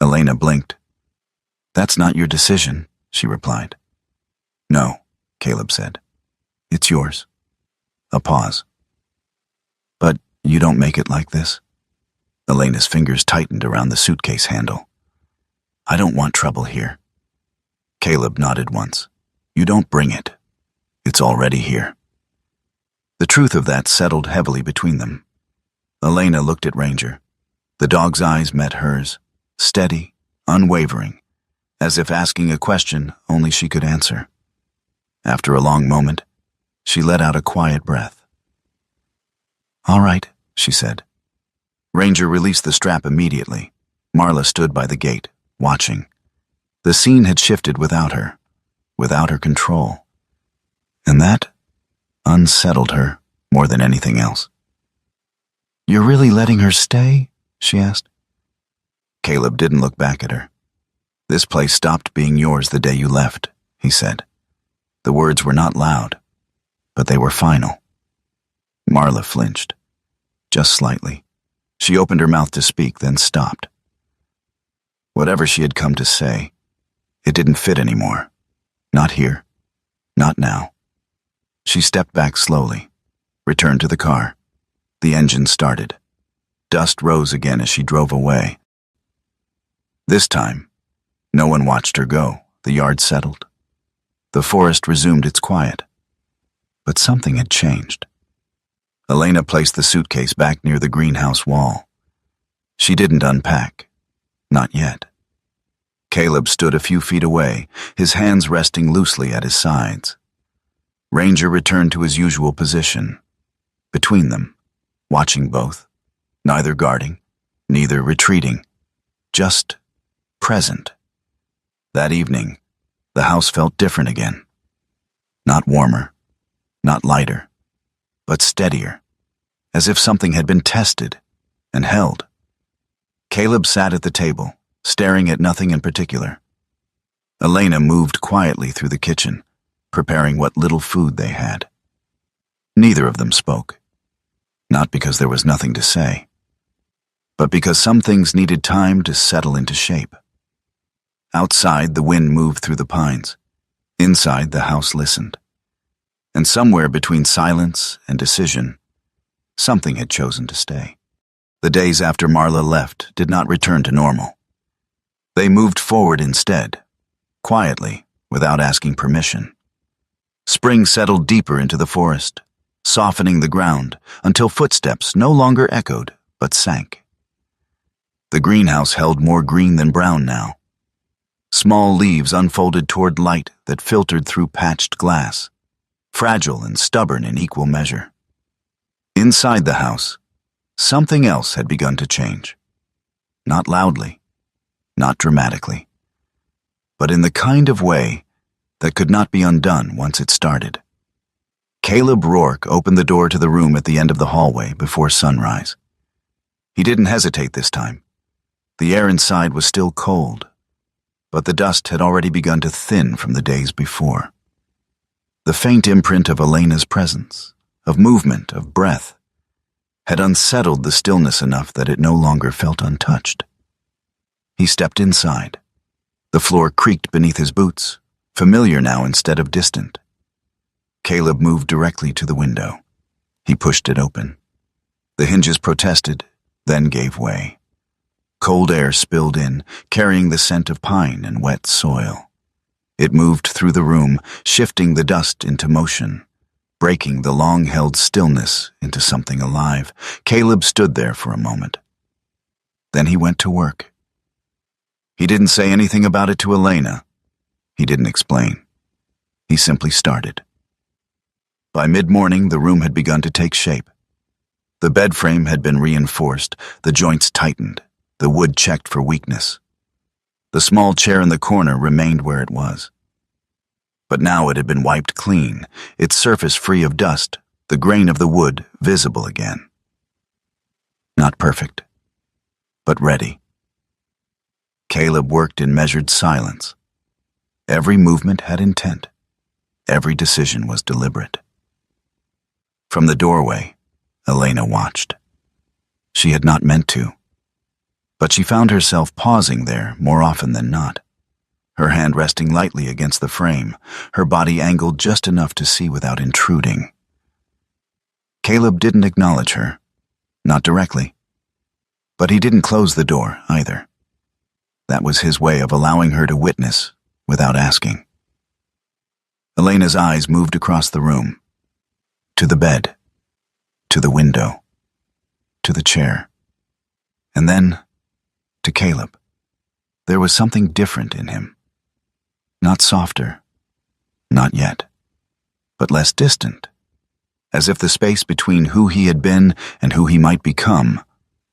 Elena blinked. "That's not your decision," she replied. "No," Caleb said. "It's yours." A pause. "But you don't make it like this?" Elena's fingers tightened around the suitcase handle. "I don't want trouble here." Caleb nodded once. "You don't bring it. It's already here." The truth of that settled heavily between them. Elena looked at Ranger. The dog's eyes met hers, steady, unwavering, as if asking a question only she could answer. After a long moment, she let out a quiet breath. "All right," she said. Ranger released the strap immediately. Marla stood by the gate, watching. The scene had shifted without her control. And that unsettled her more than anything else. "You're really letting her stay?" she asked. Caleb didn't look back at her. "This place stopped being yours the day you left," he said. The words were not loud, but they were final. Marla flinched, just slightly. She opened her mouth to speak, then stopped. Whatever she had come to say, it didn't fit anymore. Not here. Not now. She stepped back slowly, returned to the car. The engine started. Dust rose again as she drove away. This time, no one watched her go. The yard settled. The forest resumed its quiet. But something had changed. Elena placed the suitcase back near the greenhouse wall. She didn't unpack. Not yet. Caleb stood a few feet away, his hands resting loosely at his sides. Ranger returned to his usual position, between them, watching both, neither guarding, neither retreating, just present. That evening, the house felt different again. Not warmer, not lighter, but steadier, as if something had been tested and held. Caleb sat at the table, staring at nothing in particular. Elena moved quietly through the kitchen, preparing what little food they had. Neither of them spoke, not because there was nothing to say, but because some things needed time to settle into shape. Outside, the wind moved through the pines. Inside, the house listened. And somewhere between silence and decision, something had chosen to stay. The days after Marla left did not return to normal. They moved forward instead, quietly, without asking permission. Spring settled deeper into the forest, softening the ground until footsteps no longer echoed but sank. The greenhouse held more green than brown now. Small leaves unfolded toward light that filtered through patched glass, fragile and stubborn in equal measure. Inside the house, something else had begun to change. Not loudly, not dramatically, but in the kind of way that could not be undone once it started. Caleb Rourke opened the door to the room at the end of the hallway before sunrise. He didn't hesitate this time. The air inside was still cold, but the dust had already begun to thin from the days before. The faint imprint of Elena's presence, of movement, of breath, had unsettled the stillness enough that it no longer felt untouched. He stepped inside. The floor creaked beneath his boots, familiar now instead of distant. Caleb moved directly to the window. He pushed it open. The hinges protested, then gave way. Cold air spilled in, carrying the scent of pine and wet soil. It moved through the room, shifting the dust into motion, breaking the long-held stillness into something alive. Caleb stood there for a moment. Then he went to work. He didn't say anything about it to Elena. He didn't explain. He simply started. By mid-morning, the room had begun to take shape. The bed frame had been reinforced, the joints tightened, the wood checked for weakness. The small chair in the corner remained where it was. But now it had been wiped clean, its surface free of dust, the grain of the wood visible again. Not perfect, but ready. Caleb worked in measured silence. Every movement had intent. Every decision was deliberate. From the doorway, Elena watched. She had not meant to, but she found herself pausing there more often than not, her hand resting lightly against the frame, her body angled just enough to see without intruding. Caleb didn't acknowledge her, not directly, but he didn't close the door either. That was his way of allowing her to witness without asking. Elena's eyes moved across the room, to the bed, to the window, to the chair, and then to Caleb. There was something different in him. Not softer, not yet, but less distant, as if the space between who he had been and who he might become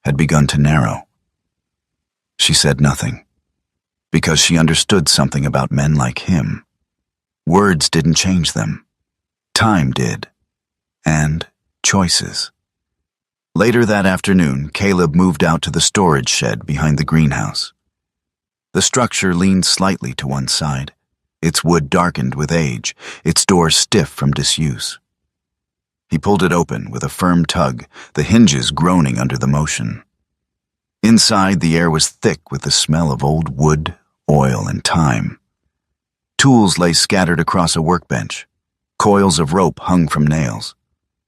had begun to narrow. She said nothing, because she understood something about men like him. Words didn't change them. Time did, and choices. Later that afternoon, Caleb moved out to the storage shed behind the greenhouse. The structure leaned slightly to one side, its wood darkened with age, its door stiff from disuse. He pulled it open with a firm tug, the hinges groaning under the motion. Inside, the air was thick with the smell of old wood, oil, and time. Tools lay scattered across a workbench. Coils of rope hung from nails.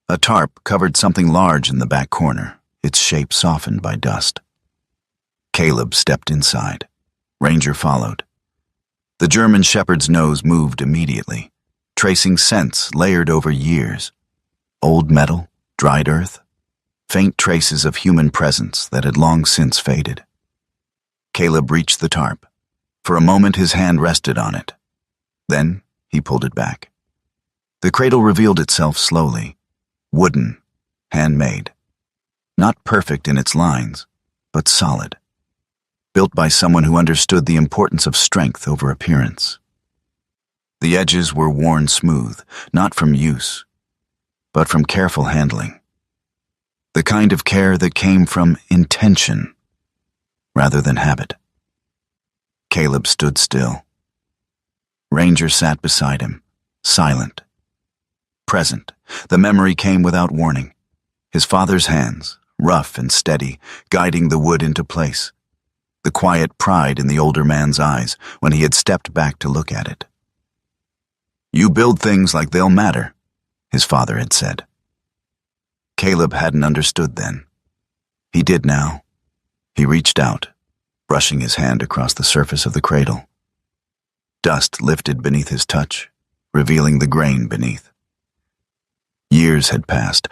A tarp covered something large in the back corner, its shape softened by dust. Caleb stepped inside. Ranger followed. The German shepherd's nose moved immediately, tracing scents layered over years. Old metal, dried earth, faint traces of human presence that had long since faded. Caleb reached the tarp. For a moment his hand rested on it. Then he pulled it back. The cradle revealed itself slowly, wooden, handmade. Not perfect in its lines, but solid. Built by someone who understood the importance of strength over appearance. The edges were worn smooth, not from use, but from careful handling. The kind of care that came from intention rather than habit. Caleb stood still. Ranger sat beside him, silent. Present, the memory came without warning. His father's hands, rough and steady, guiding the wood into place. The quiet pride in the older man's eyes when he had stepped back to look at it. "You build things like they'll matter," his father had said. Caleb hadn't understood then. He did now. He reached out, brushing his hand across the surface of the cradle. Dust lifted beneath his touch, revealing the grain beneath. Years had passed,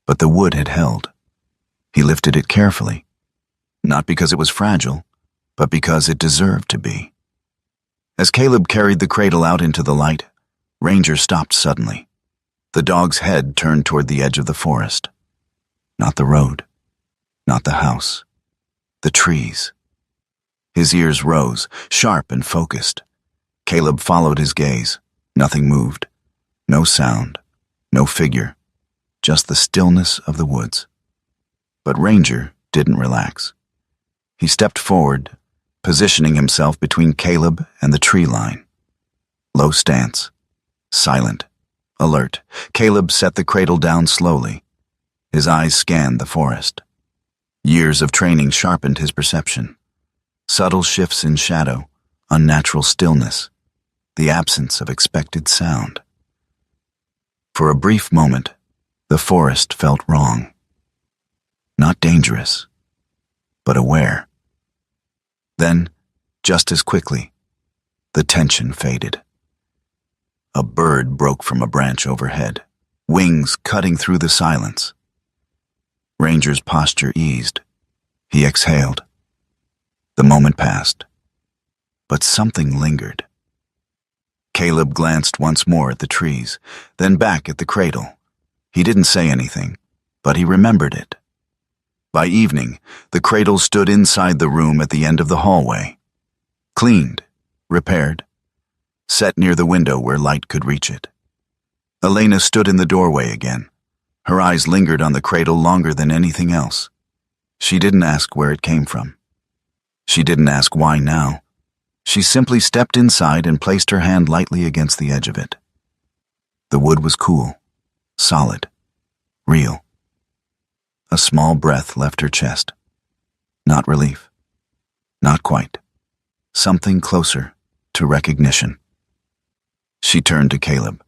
but the wood had held. He lifted it carefully, not because it was fragile, but because it deserved to be. As Caleb carried the cradle out into the light, Ranger stopped suddenly. The dog's head turned toward the edge of the forest. Not the road, not the house, the trees. His ears rose, sharp and focused. Caleb followed his gaze. Nothing moved. No sound. No figure. Just the stillness of the woods. But Ranger didn't relax. He stepped forward, positioning himself between Caleb and the tree line. Low stance. Silent. Alert. Caleb set the cradle down slowly. His eyes scanned the forest. Years of training sharpened his perception. Subtle shifts in shadow, unnatural stillness, the absence of expected sound. For a brief moment, the forest felt wrong. Not dangerous, but aware. Then, just as quickly, the tension faded. A bird broke from a branch overhead, wings cutting through the silence. Ranger's posture eased. He exhaled. The moment passed, but something lingered. Caleb glanced once more at the trees, then back at the cradle. He didn't say anything, but he remembered it. By evening, the cradle stood inside the room at the end of the hallway. Cleaned, repaired, set near the window where light could reach it. Elena stood in the doorway again. Her eyes lingered on the cradle longer than anything else. She didn't ask where it came from. She didn't ask why now. She simply stepped inside and placed her hand lightly against the edge of it. The wood was cool, solid, real. A small breath left her chest. Not relief. Not quite. Something closer to recognition. She turned to Caleb.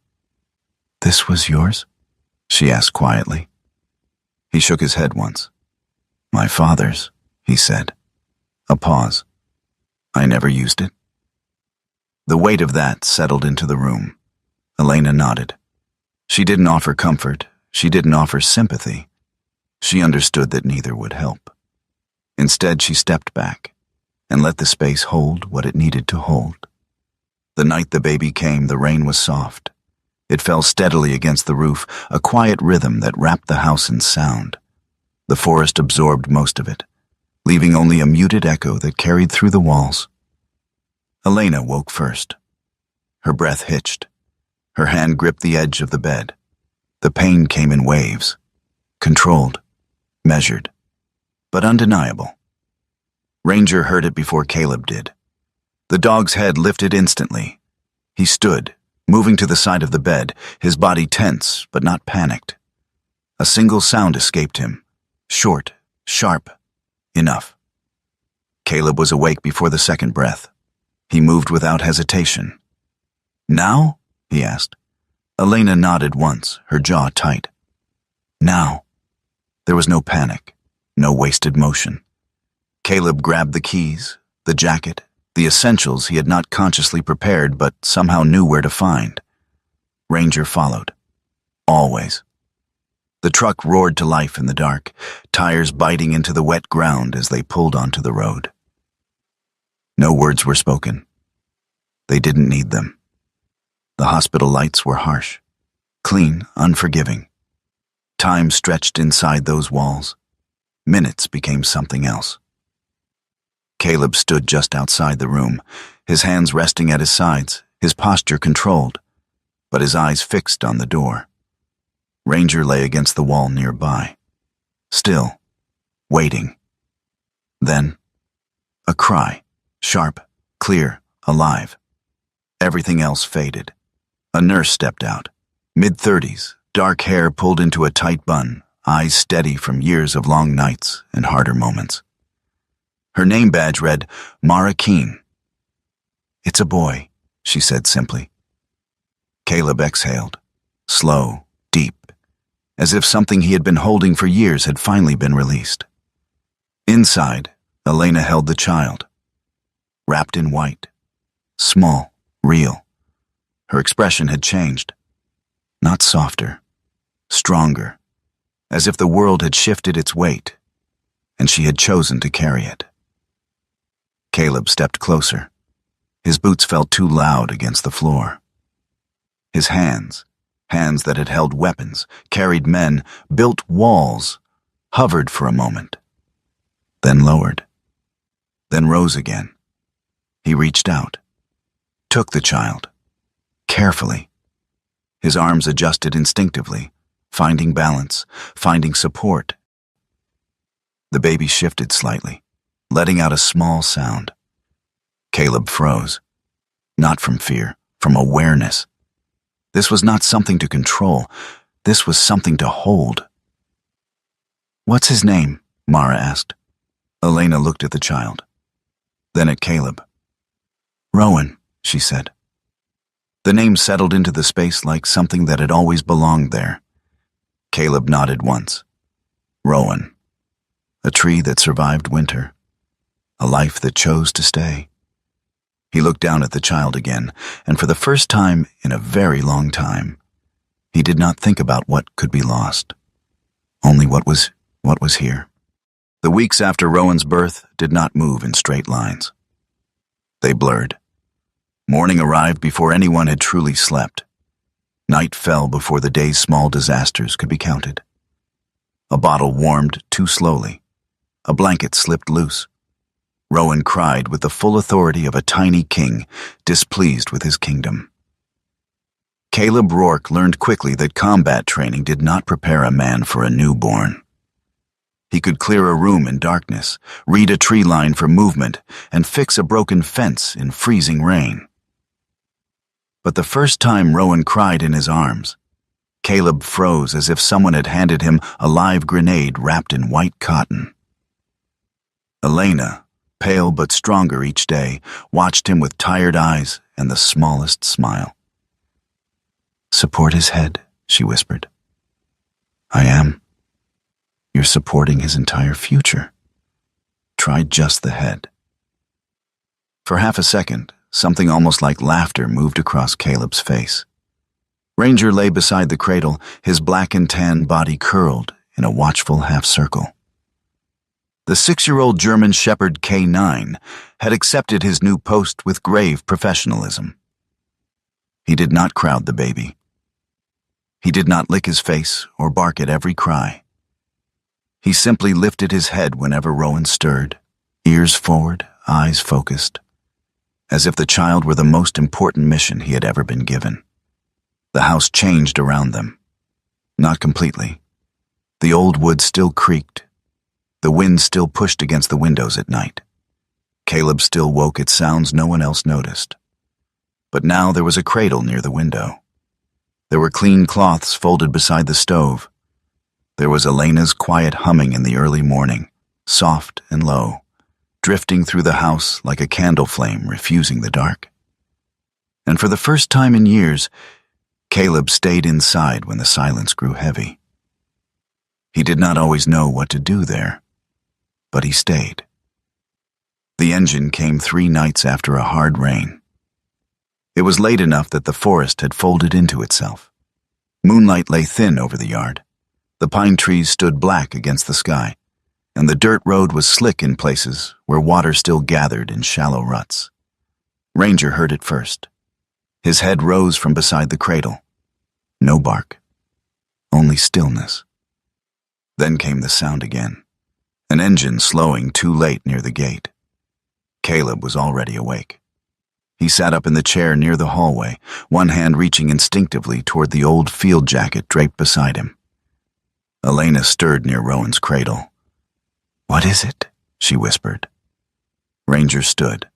"This was yours?" she asked quietly. He shook his head once. "My father's," he said. A pause. "I never used it." The weight of that settled into the room. Elena nodded. She didn't offer comfort. She didn't offer sympathy. She understood that neither would help. Instead, she stepped back and let the space hold what it needed to hold. The night the baby came, the rain was soft. It fell steadily against the roof, a quiet rhythm that wrapped the house in sound. The forest absorbed most of it, leaving only a muted echo that carried through the walls. Elena woke first. Her breath hitched. Her hand gripped the edge of the bed. The pain came in waves, controlled, measured, but undeniable. Ranger heard it before Caleb did. The dog's head lifted instantly. He stood, moving to the side of the bed, his body tense but not panicked. A single sound escaped him, short, sharp, enough. Caleb was awake before the second breath. He moved without hesitation. "Now?" he asked. Elena nodded once, her jaw tight. "Now." There was no panic, no wasted motion. Caleb grabbed the keys, the jacket, the essentials he had not consciously prepared but somehow knew where to find. Ranger followed. Always. The truck roared to life in the dark, tires biting into the wet ground as they pulled onto the road. No words were spoken. They didn't need them. The hospital lights were harsh, clean, unforgiving. Time stretched inside those walls. Minutes became something else. Caleb stood just outside the room, his hands resting at his sides, his posture controlled, but his eyes fixed on the door. Ranger lay against the wall nearby, still, waiting. Then, a cry, sharp, clear, alive. Everything else faded. A nurse stepped out, mid-30s, dark hair pulled into a tight bun, eyes steady from years of long nights and harder moments. Her name badge read, Mara Keene. "It's a boy," she said simply. Caleb exhaled, slow, deep, as if something he had been holding for years had finally been released. Inside, Elena held the child, wrapped in white, small, real. Her expression had changed. Not softer, stronger, as if the world had shifted its weight, and she had chosen to carry it. Caleb stepped closer. His boots felt too loud against the floor. His hands that had held weapons, carried men, built walls, hovered for a moment, then lowered, then rose again. He reached out, took the child, carefully. His arms adjusted instinctively, finding balance, finding support. The baby shifted slightly, letting out a small sound. Caleb froze, not from fear, from awareness. This was not something to control. This was something to hold. "What's his name?" Mara asked. Elena looked at the child, then at Caleb. "Rowan," she said. The name settled into the space like something that had always belonged there. Caleb nodded once. Rowan. A tree that survived winter. A life that chose to stay. He looked down at the child again, and for the first time in a very long time, he did not think about what could be lost. Only what was here. The weeks after Rowan's birth did not move in straight lines. They blurred. Morning arrived before anyone had truly slept. Night fell before the day's small disasters could be counted. A bottle warmed too slowly. A blanket slipped loose. Rowan cried with the full authority of a tiny king, displeased with his kingdom. Caleb Rourke learned quickly that combat training did not prepare a man for a newborn. He could clear a room in darkness, read a tree line for movement, and fix a broken fence in freezing rain. But the first time Rowan cried in his arms, Caleb froze as if someone had handed him a live grenade wrapped in white cotton. Elena, pale but stronger each day, watched him with tired eyes and the smallest smile. "Support his head," she whispered. "I am. You're supporting his entire future. Try just the head." For half a second, something almost like laughter moved across Caleb's face. Ranger lay beside the cradle, his black and tan body curled in a watchful half-circle. The 6-year-old German Shepherd K9 had accepted his new post with grave professionalism. He did not crowd the baby. He did not lick his face or bark at every cry. He simply lifted his head whenever Rowan stirred, ears forward, eyes focused, as if the child were the most important mission he had ever been given. The house changed around them. Not completely. The old wood still creaked. The wind still pushed against the windows at night. Caleb still woke at sounds no one else noticed. But now there was a cradle near the window. There were clean cloths folded beside the stove. There was Elena's quiet humming in the early morning, soft and low, drifting through the house like a candle flame refusing the dark. And for the first time in years, Caleb stayed inside when the silence grew heavy. He did not always know what to do there, but he stayed. The engine came 3 nights after a hard rain. It was late enough that the forest had folded into itself. Moonlight lay thin over the yard. The pine trees stood black against the sky, and the dirt road was slick in places where water still gathered in shallow ruts. Ranger heard it first. His head rose from beside the cradle. No bark, only stillness. Then came the sound again, an engine slowing too late near the gate. Caleb was already awake. He sat up in the chair near the hallway, one hand reaching instinctively toward the old field jacket draped beside him. Elena stirred near Rowan's cradle. "What is it?" she whispered. Ranger stood.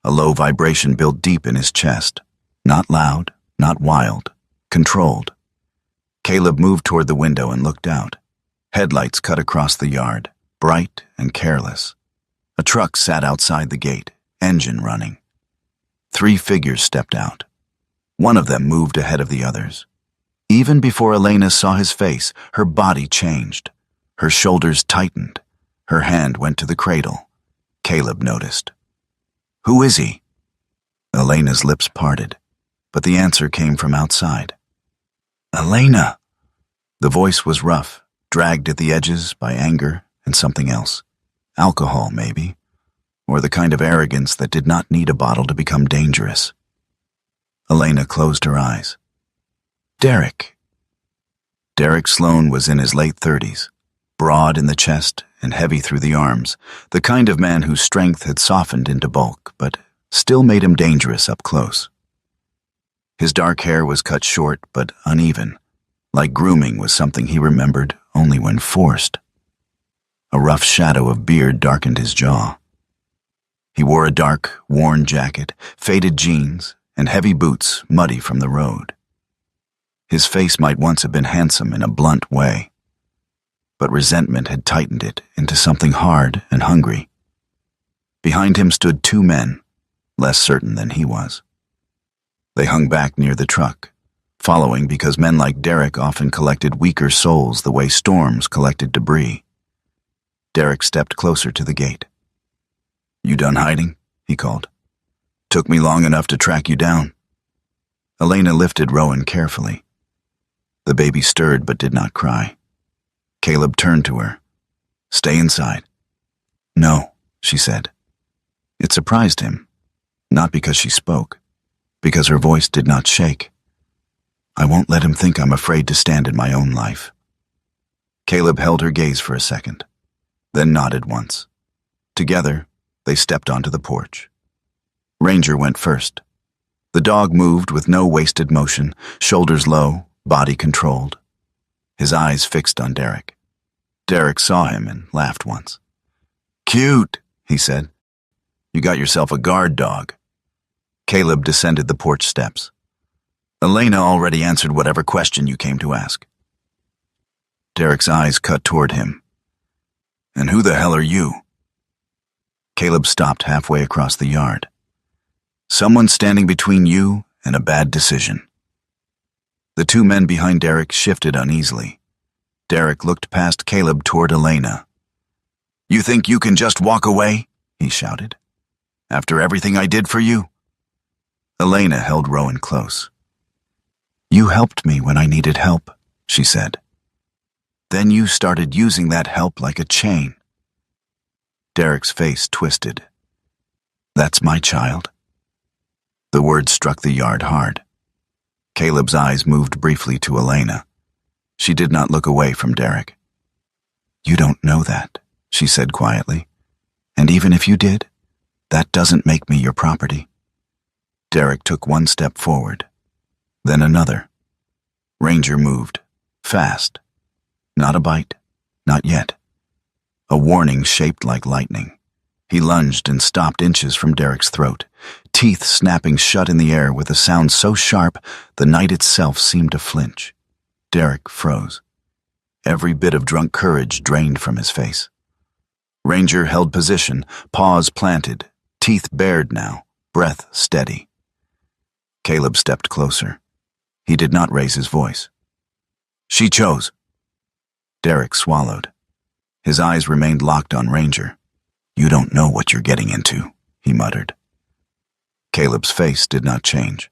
A low vibration built deep in his chest. Not loud, not wild, controlled. Caleb moved toward the window and looked out. Headlights cut across the yard, bright and careless. A truck sat outside the gate, engine running. 3 figures stepped out. One of them moved ahead of the others. Even before Elena saw his face, her body changed. Her shoulders tightened. Her hand went to the cradle. Caleb noticed. "Who is he?" Elena's lips parted, but the answer came from outside. "Elena!" The voice was rough, dragged at the edges by anger and something else. Alcohol, maybe, or the kind of arrogance that did not need a bottle to become dangerous. Elena closed her eyes. "Derek." Derek Sloan was in his late 30s, broad in the chest and heavy through the arms, the kind of man whose strength had softened into bulk, but still made him dangerous up close. His dark hair was cut short but uneven, like grooming was something he remembered only when forced. A rough shadow of beard darkened his jaw. He wore a dark, worn jacket, faded jeans, and heavy boots muddy from the road. His face might once have been handsome in a blunt way, but resentment had tightened it into something hard and hungry. Behind him stood two men, less certain than he was. They hung back near the truck, following because men like Derek often collected weaker souls the way storms collected debris. Derek stepped closer to the gate. "You done hiding?" he called. "Took me long enough to track you down." Elena lifted Rowan carefully. The baby stirred but did not cry. Caleb turned to her. "Stay inside." "No," she said. It surprised him, not because she spoke, because her voice did not shake. "I won't let him think I'm afraid to stand in my own life." Caleb held her gaze for a second, then nodded once. Together, they stepped onto the porch. Ranger went first. The dog moved with no wasted motion, shoulders low, body controlled. His eyes fixed on Derek. Derek saw him and laughed once. "Cute," he said. "You got yourself a guard dog." Caleb descended the porch steps. "Elena already answered whatever question you came to ask." Derek's eyes cut toward him. "And who the hell are you?" Caleb stopped halfway across the yard. "Someone standing between you and a bad decision." The two men behind Derek shifted uneasily. Derek looked past Caleb toward Elena. "You think you can just walk away?" he shouted. "After everything I did for you?" Elena held Rowan close. "You helped me when I needed help," she said. "Then you started using that help like a chain." Derek's face twisted. "That's my child." The word struck the yard hard. Caleb's eyes moved briefly to Elena. She did not look away from Derek. "You don't know that," she said quietly. "And even if you did, that doesn't make me your property." Derek took one step forward, then another. Ranger moved, fast. Not a bite, not yet. A warning shaped like lightning. He lunged and stopped inches from Derek's throat, teeth snapping shut in the air with a sound so sharp the night itself seemed to flinch. Derek froze. Every bit of drunk courage drained from his face. Ranger held position, paws planted, teeth bared now, breath steady. Caleb stepped closer. He did not raise his voice. "She chose." Derek swallowed. His eyes remained locked on Ranger. "You don't know what you're getting into," he muttered. Caleb's face did not change.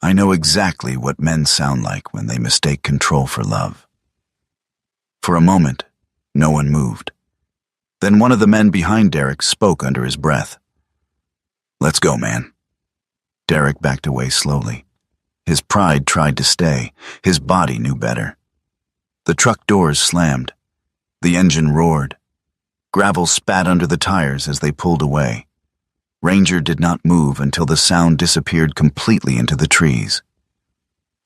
"I know exactly what men sound like when they mistake control for love." For a moment, no one moved. Then one of the men behind Derek spoke under his breath. "Let's go, man." Derek backed away slowly. His pride tried to stay. His body knew better. The truck doors slammed. The engine roared. Gravel spat under the tires as they pulled away. Ranger did not move until the sound disappeared completely into the trees.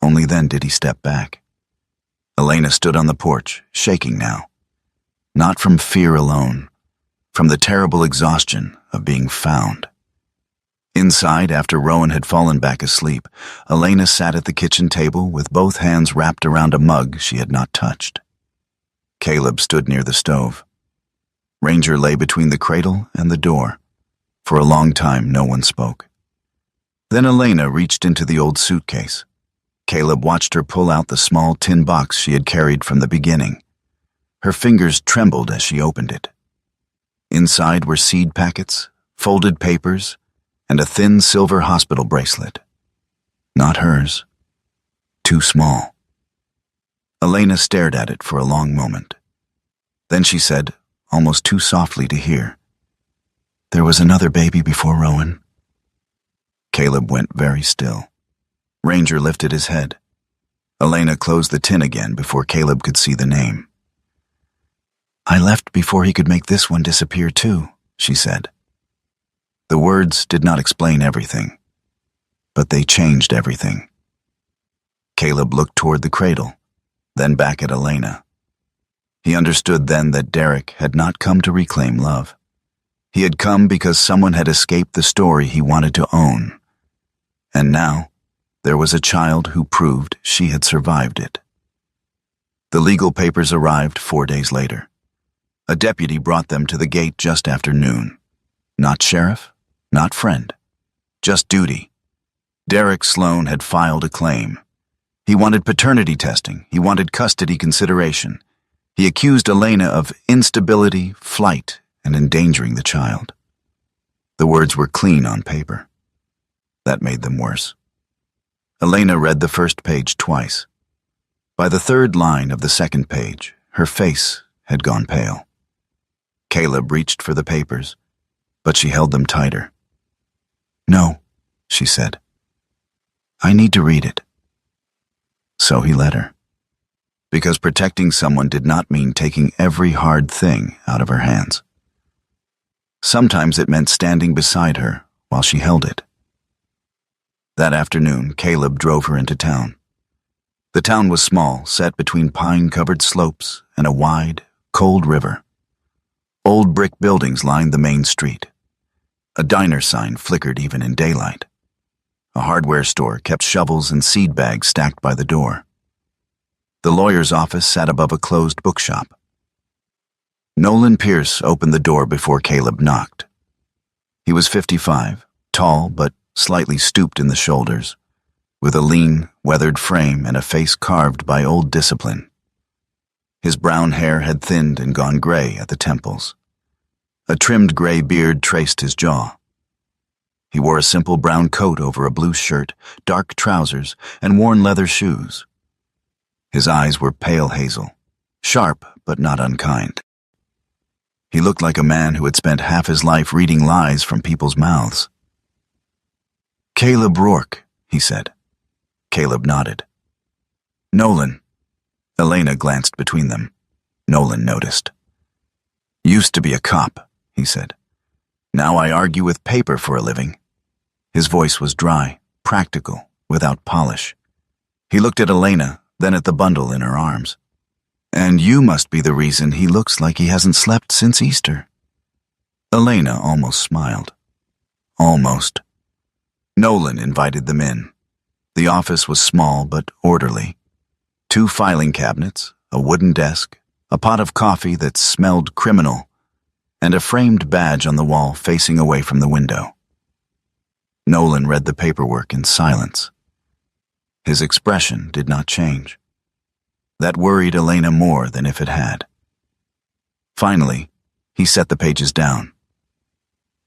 Only then did he step back. Elena stood on the porch, shaking now. Not from fear alone, from the terrible exhaustion of being found. Inside, after Rowan had fallen back asleep, Elena sat at the kitchen table with both hands wrapped around a mug she had not touched. Caleb stood near the stove. Ranger lay between the cradle and the door. For a long time, no one spoke. Then Elena reached into the old suitcase. Caleb watched her pull out the small tin box she had carried from the beginning. Her fingers trembled as she opened it. Inside were seed packets, folded papers, and a thin silver hospital bracelet. Not hers. Too small. Elena stared at it for a long moment. Then she said, almost too softly to hear, "There was another baby before Rowan." Caleb went very still. Ranger lifted his head. Elena closed the tin again before Caleb could see the name. "I left before he could make this one disappear too," she said. The words did not explain everything, but they changed everything. Caleb looked toward the cradle, then back at Elena. He understood then that Derek had not come to reclaim love. He had come because someone had escaped the story he wanted to own. And now, there was a child who proved she had survived it. The legal papers arrived 4 days later. A deputy brought them to the gate just after noon. Not sheriff, not friend, just duty. Derek Sloan had filed a claim. He wanted paternity testing. He wanted custody consideration. He accused Elena of instability, flight, and endangering the child. The words were clean on paper. That made them worse. Elena read the first page twice. By the third line of the second page, her face had gone pale. Caleb reached for the papers, but she held them tighter. "No," she said. "I need to read it." So he let her. Because protecting someone did not mean taking every hard thing out of her hands. Sometimes it meant standing beside her while she held it. That afternoon, Caleb drove her into town. The town was small, set between pine-covered slopes and a wide, cold river. Old brick buildings lined the main street. A diner sign flickered even in daylight. A hardware store kept shovels and seed bags stacked by the door. The lawyer's office sat above a closed bookshop. Nolan Pierce opened the door before Caleb knocked. He was 55, tall but slightly stooped in the shoulders, with a lean, weathered frame and a face carved by old discipline. His brown hair had thinned and gone gray at the temples. A trimmed gray beard traced his jaw. He wore a simple brown coat over a blue shirt, dark trousers, and worn leather shoes. His eyes were pale hazel, sharp but not unkind. He looked like a man who had spent half his life reading lies from people's mouths. "Caleb Rourke," he said. Caleb nodded. "Nolan." Elena glanced between them. Nolan noticed. "Used to be a cop," he said. "Now I argue with paper for a living." His voice was dry, practical, without polish. He looked at Elena, then at the bundle in her arms. "And you must be the reason he looks like he hasn't slept since Easter." Elena almost smiled. Almost. Nolan invited them in. The office was small but orderly. 2 filing cabinets, a wooden desk, a pot of coffee that smelled criminal, and a framed badge on the wall facing away from the window. Nolan read the paperwork in silence. His expression did not change. That worried Elena more than if it had. Finally, he set the pages down.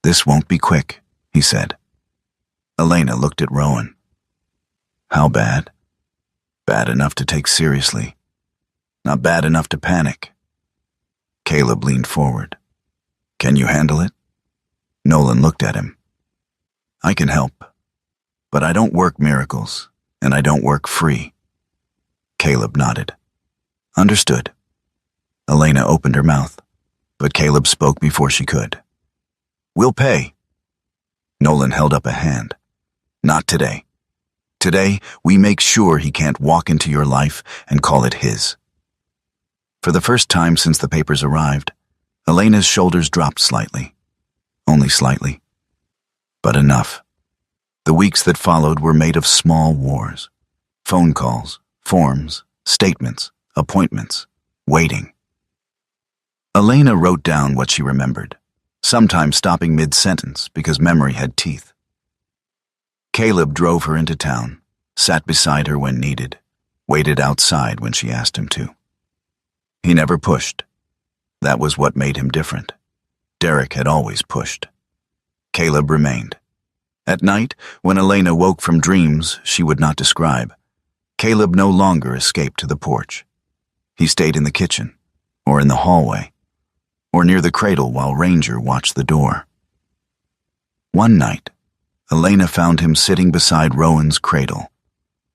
"This won't be quick," he said. Elena looked at Rowan. "How bad?" "Bad enough to take seriously. Not bad enough to panic." Caleb leaned forward. "Can you handle it?" Nolan looked at him. "I can help, but I don't work miracles, and I don't work free." Caleb nodded. "Understood." Elena opened her mouth, but Caleb spoke before she could. "We'll pay." Nolan held up a hand. "Not today. Today, we make sure he can't walk into your life and call it his." For the first time since the papers arrived, Elena's shoulders dropped slightly. Only slightly. But enough. The weeks that followed were made of small wars. Phone calls, forms, statements, appointments, waiting. Elena wrote down what she remembered, sometimes stopping mid-sentence because memory had teeth. Caleb drove her into town, sat beside her when needed, waited outside when she asked him to. He never pushed. That was what made him different. Derek had always pushed. Caleb remained. At night, when Elena woke from dreams she would not describe, Caleb no longer escaped to the porch. He stayed in the kitchen, or in the hallway, or near the cradle while Ranger watched the door. One night, Elena found him sitting beside Rowan's cradle,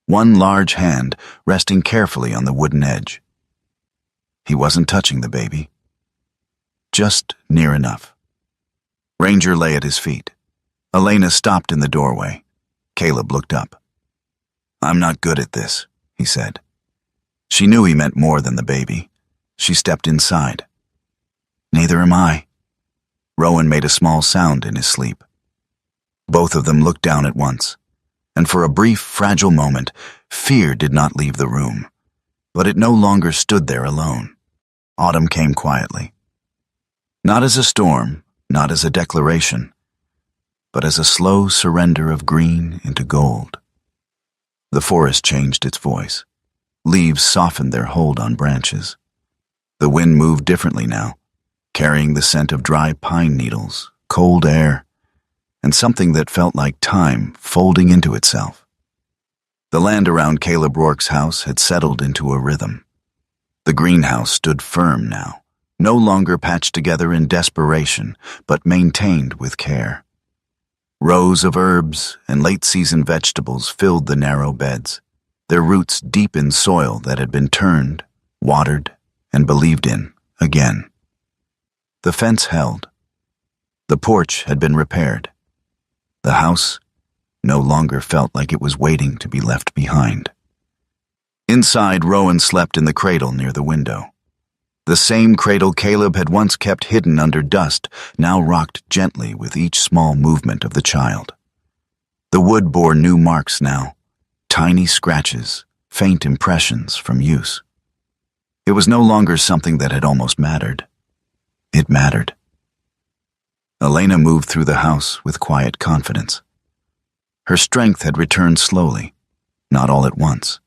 one large hand resting carefully on the wooden edge. He wasn't touching the baby, just near enough. Ranger lay at his feet. Elena stopped in the doorway. Caleb looked up. "I'm not good at this," he said. She knew he meant more than the baby. She stepped inside. "Neither am I." Rowan made a small sound in his sleep. Both of them looked down at once, and for a brief, fragile moment, fear did not leave the room. But it no longer stood there alone. Autumn came quietly. Not as a storm, not as a declaration, but as a slow surrender of green into gold. The forest changed its voice. Leaves softened their hold on branches. The wind moved differently now, carrying the scent of dry pine needles, cold air, and something that felt like time folding into itself. The land around Caleb Rourke's house had settled into a rhythm. The greenhouse stood firm now, no longer patched together in desperation, but maintained with care. Rows of herbs and late-season vegetables filled the narrow beds, their roots deep in soil that had been turned, watered, and believed in again. The fence held. The porch had been repaired. The house no longer felt like it was waiting to be left behind. Inside, Rowan slept in the cradle near the window. The same cradle Caleb had once kept hidden under dust now rocked gently with each small movement of the child. The wood bore new marks now, tiny scratches, faint impressions from use. It was no longer something that had almost mattered. It mattered. Elena moved through the house with quiet confidence. Her strength had returned slowly, not all at once.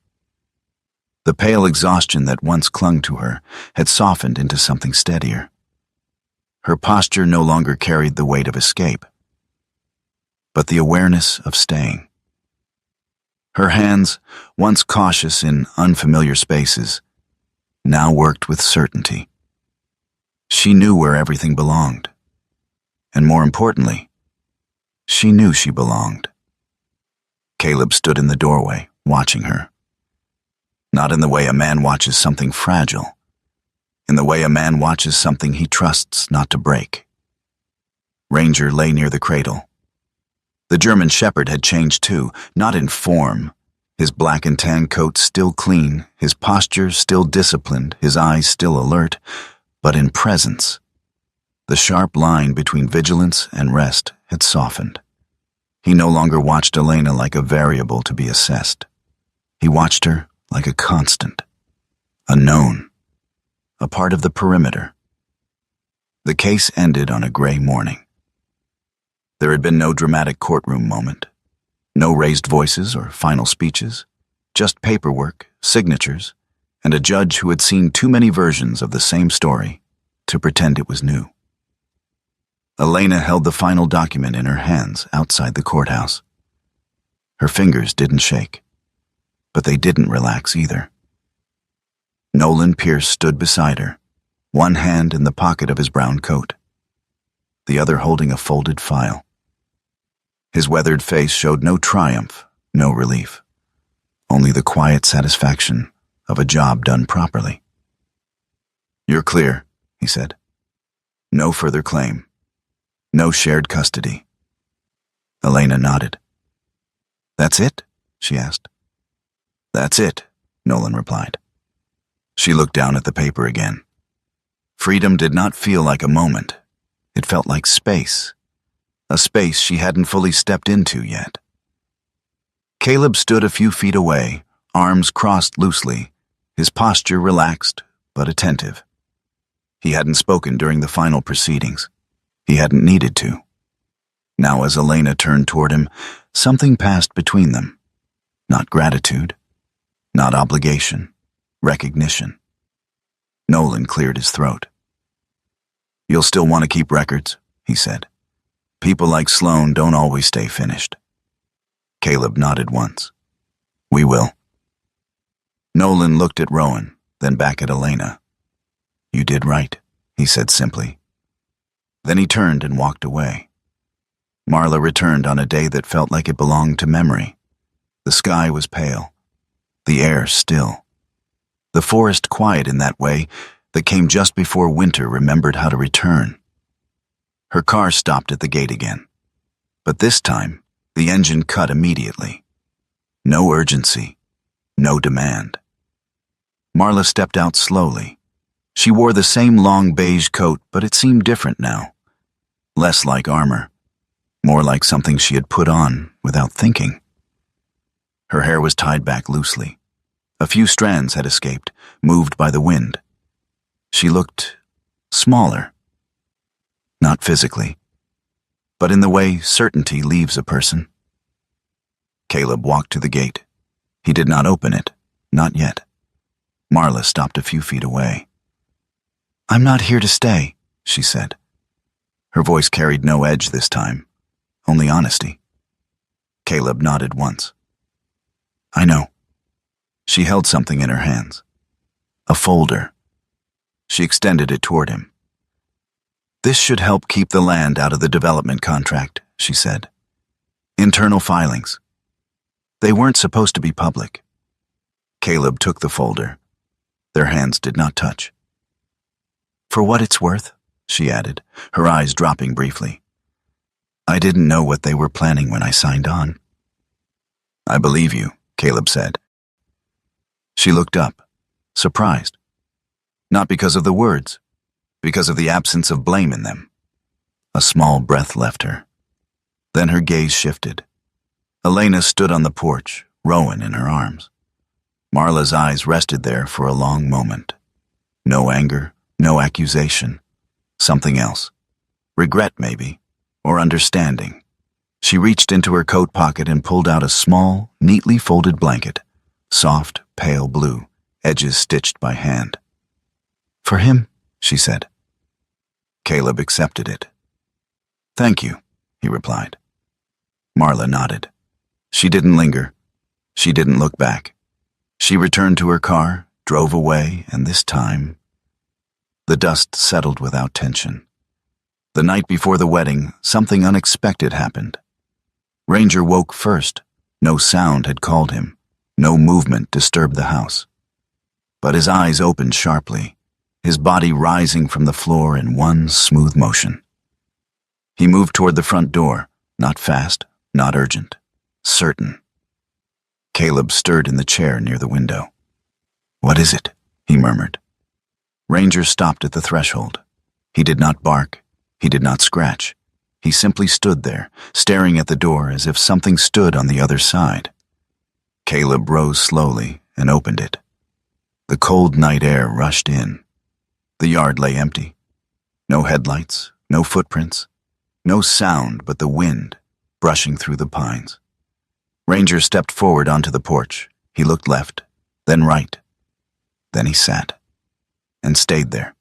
The pale exhaustion that once clung to her had softened into something steadier. Her posture no longer carried the weight of escape, but the awareness of staying. Her hands, once cautious in unfamiliar spaces, now worked with certainty. She knew where everything belonged. And more importantly, she knew she belonged. Caleb stood in the doorway, watching her. Not in the way a man watches something fragile, in the way a man watches something he trusts not to break. Ranger lay near the cradle. The German shepherd had changed too, not in form. His black and tan coat still clean, his posture still disciplined, his eyes still alert, but in presence. The sharp line between vigilance and rest had softened. He no longer watched Elena like a variable to be assessed. He watched her like a constant, a known, a part of the perimeter. The case ended on a gray morning. There had been no dramatic courtroom moment, no raised voices or final speeches, just paperwork, signatures, and a judge who had seen too many versions of the same story to pretend it was new. Elena held the final document in her hands outside the courthouse. Her fingers didn't shake, but they didn't relax either. Nolan Pierce stood beside her, one hand in the pocket of his brown coat, the other holding a folded file. His weathered face showed no triumph, no relief, only the quiet satisfaction of a job done properly. "You're clear," he said. "No further claim. No shared custody." Elena nodded. "That's it?" she asked. "That's it," Nolan replied. She looked down at the paper again. Freedom did not feel like a moment. It felt like space, a space she hadn't fully stepped into yet. Caleb stood a few feet away, arms crossed loosely, his posture relaxed but attentive. He hadn't spoken during the final proceedings. He hadn't needed to. Now as Elena turned toward him, something passed between them. Not gratitude, not obligation, recognition. Nolan cleared his throat. "You'll still want to keep records," he said. "People like Sloan don't always stay finished." Caleb nodded once. "We will." Nolan looked at Rowan, then back at Elena. "You did right," he said simply. Then he turned and walked away. Marla returned on a day that felt like it belonged to memory. The sky was pale, the air still, the forest quiet in that way that came just before winter remembered how to return. Her car stopped at the gate again, but this time the engine cut immediately. No urgency, no demand. Marla stepped out slowly. She wore the same long beige coat, but it seemed different now. Less like armor, more like something she had put on without thinking. Her hair was tied back loosely. A few strands had escaped, moved by the wind. She looked smaller. Not physically, but in the way certainty leaves a person. Caleb walked to the gate. He did not open it, not yet. Marla stopped a few feet away. "I'm not here to stay," she said. Her voice carried no edge this time, only honesty. Caleb nodded once. "I know." She held something in her hands. A folder. She extended it toward him. "This should help keep the land out of the development contract," she said. "Internal filings. They weren't supposed to be public." Caleb took the folder. Their hands did not touch. "For what it's worth," she added, her eyes dropping briefly. "I didn't know what they were planning when I signed on." "I believe you," Caleb said. She looked up, surprised. Not because of the words, because of the absence of blame in them. A small breath left her. Then her gaze shifted. Elena stood on the porch, Rowan in her arms. Marla's eyes rested there for a long moment. No anger, no accusation. Something else. Regret, maybe, or understanding. She reached into her coat pocket and pulled out a small, neatly folded blanket. Soft, pale blue, edges stitched by hand. "For him," she said. Caleb accepted it. "Thank you," he replied. Marla nodded. She didn't linger. She didn't look back. She returned to her car, drove away, and this time, the dust settled without tension. The night before the wedding, something unexpected happened. Ranger woke first. No sound had called him. No movement disturbed the house. But his eyes opened sharply, his body rising from the floor in one smooth motion. He moved toward the front door, not fast, not urgent, certain. Caleb stirred in the chair near the window. "What is it?" he murmured. Ranger stopped at the threshold. He did not bark. He did not scratch. He simply stood there, staring at the door as if something stood on the other side. Caleb rose slowly and opened it. The cold night air rushed in. The yard lay empty. No headlights, no footprints, no sound but the wind brushing through the pines. Ranger stepped forward onto the porch. He looked left, then right. Then he sat and stayed there,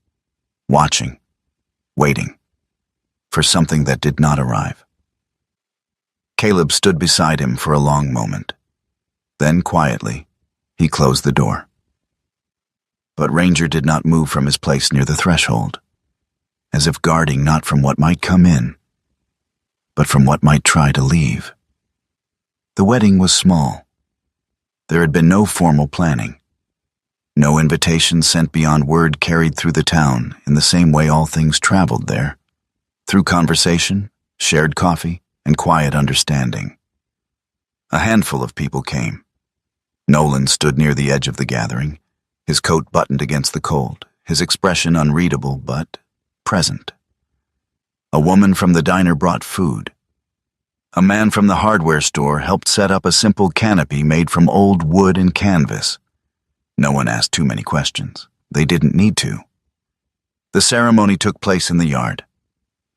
watching, waiting for something that did not arrive. Caleb stood beside him for a long moment. Then quietly, he closed the door. But Ranger did not move from his place near the threshold, as if guarding not from what might come in, but from what might try to leave. The wedding was small. There had been no formal planning. No invitation sent beyond word carried through the town in the same way all things traveled there, through conversation, shared coffee, and quiet understanding. A handful of people came. Nolan stood near the edge of the gathering, his coat buttoned against the cold, his expression unreadable but present. A woman from the diner brought food. A man from the hardware store helped set up a simple canopy made from old wood and canvas. No one asked too many questions. They didn't need to. The ceremony took place in the yard.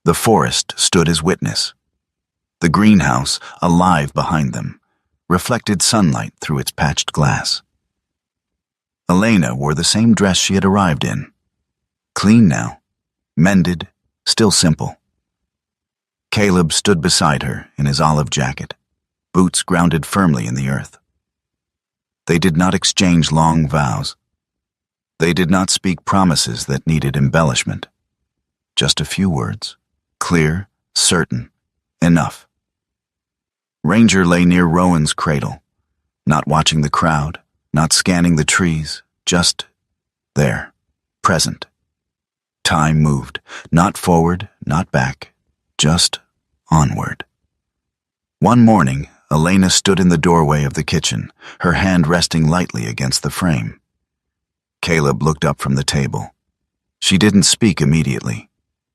The forest stood as witness. The greenhouse, alive behind them, reflected sunlight through its patched glass. Elena wore the same dress she had arrived in, Clean now, mended, still simple. Caleb stood beside her in his olive jacket, boots grounded firmly in the earth. They did not exchange long vows. They did not speak promises that needed embellishment. Just a few words, clear, certain, enough. Ranger lay near Rowan's cradle, not watching the crowd, not scanning the trees, just there, present. Time moved, not forward, not back, just onward. One morning, Elena stood in the doorway of the kitchen, her hand resting lightly against the frame. Caleb looked up from the table. She didn't speak immediately,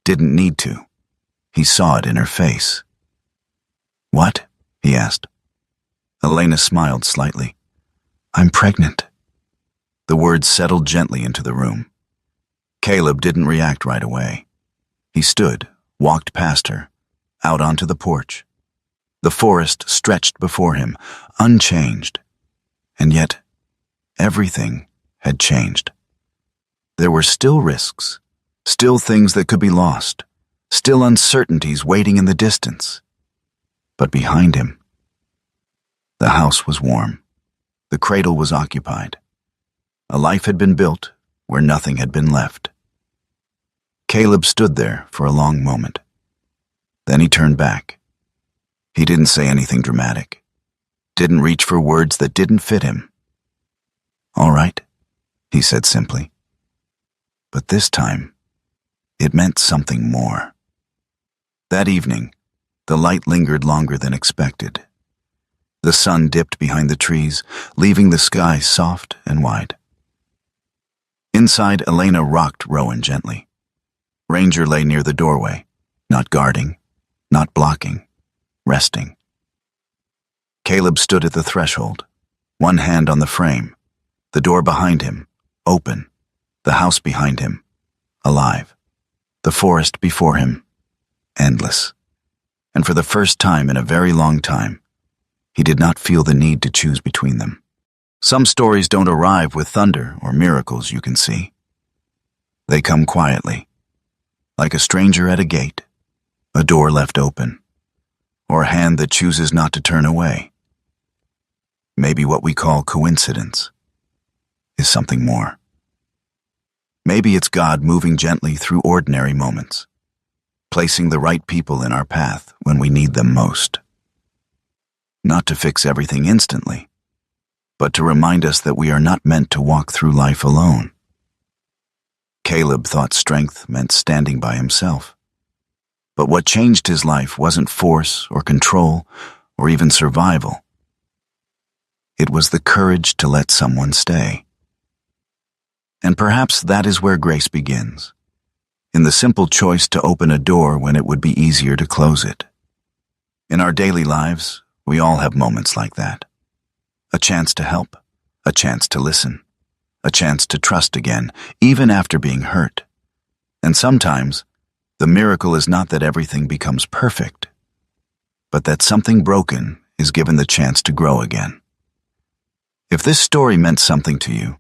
didn't need to. He saw it in her face. "What?" he asked. Elena smiled slightly. "I'm pregnant." The words settled gently into the room. Caleb didn't react right away. He stood, walked past her, out onto the porch. The forest stretched before him, unchanged. And yet, everything had changed. There were still risks, still things that could be lost, still uncertainties waiting in the distance. But behind him, the house was warm. The cradle was occupied. A life had been built where nothing had been left. Caleb stood there for a long moment. Then he turned back. He didn't say anything dramatic, didn't reach for words that didn't fit him. "All right," he said simply. But this time, it meant something more. That evening, the light lingered longer than expected. The sun dipped behind the trees, leaving the sky soft and wide. Inside, Elena rocked Rowan gently. Ranger lay near the doorway, not guarding, not blocking, resting. Caleb stood at the threshold, one hand on the frame, the door behind him, open, the house behind him, alive, the forest before him, endless. And for the first time in a very long time, he did not feel the need to choose between them. Some stories don't arrive with thunder or miracles you can see. They come quietly, like a stranger at a gate, a door left open, or a hand that chooses not to turn away. Maybe what we call coincidence is something more. Maybe it's God moving gently through ordinary moments, placing the right people in our path when we need them most. Not to fix everything instantly, but to remind us that we are not meant to walk through life alone. Caleb thought strength meant standing by himself. But what changed his life wasn't force or control or even survival. It was the courage to let someone stay. And perhaps that is where grace begins, in the simple choice to open a door when it would be easier to close it. In our daily lives, we all have moments like that. A chance to help, a chance to listen, a chance to trust again, even after being hurt. And sometimes, the miracle is not that everything becomes perfect, but that something broken is given the chance to grow again. If this story meant something to you,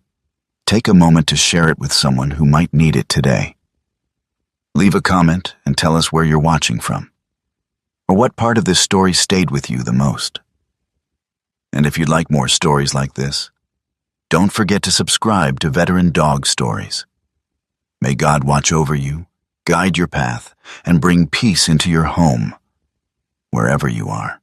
take a moment to share it with someone who might need it today. Leave a comment and tell us where you're watching from, or what part of this story stayed with you the most. And if you'd like more stories like this, don't forget to subscribe to Veteran Dog Stories. May God watch over you, guide your path, and bring peace into your home, wherever you are.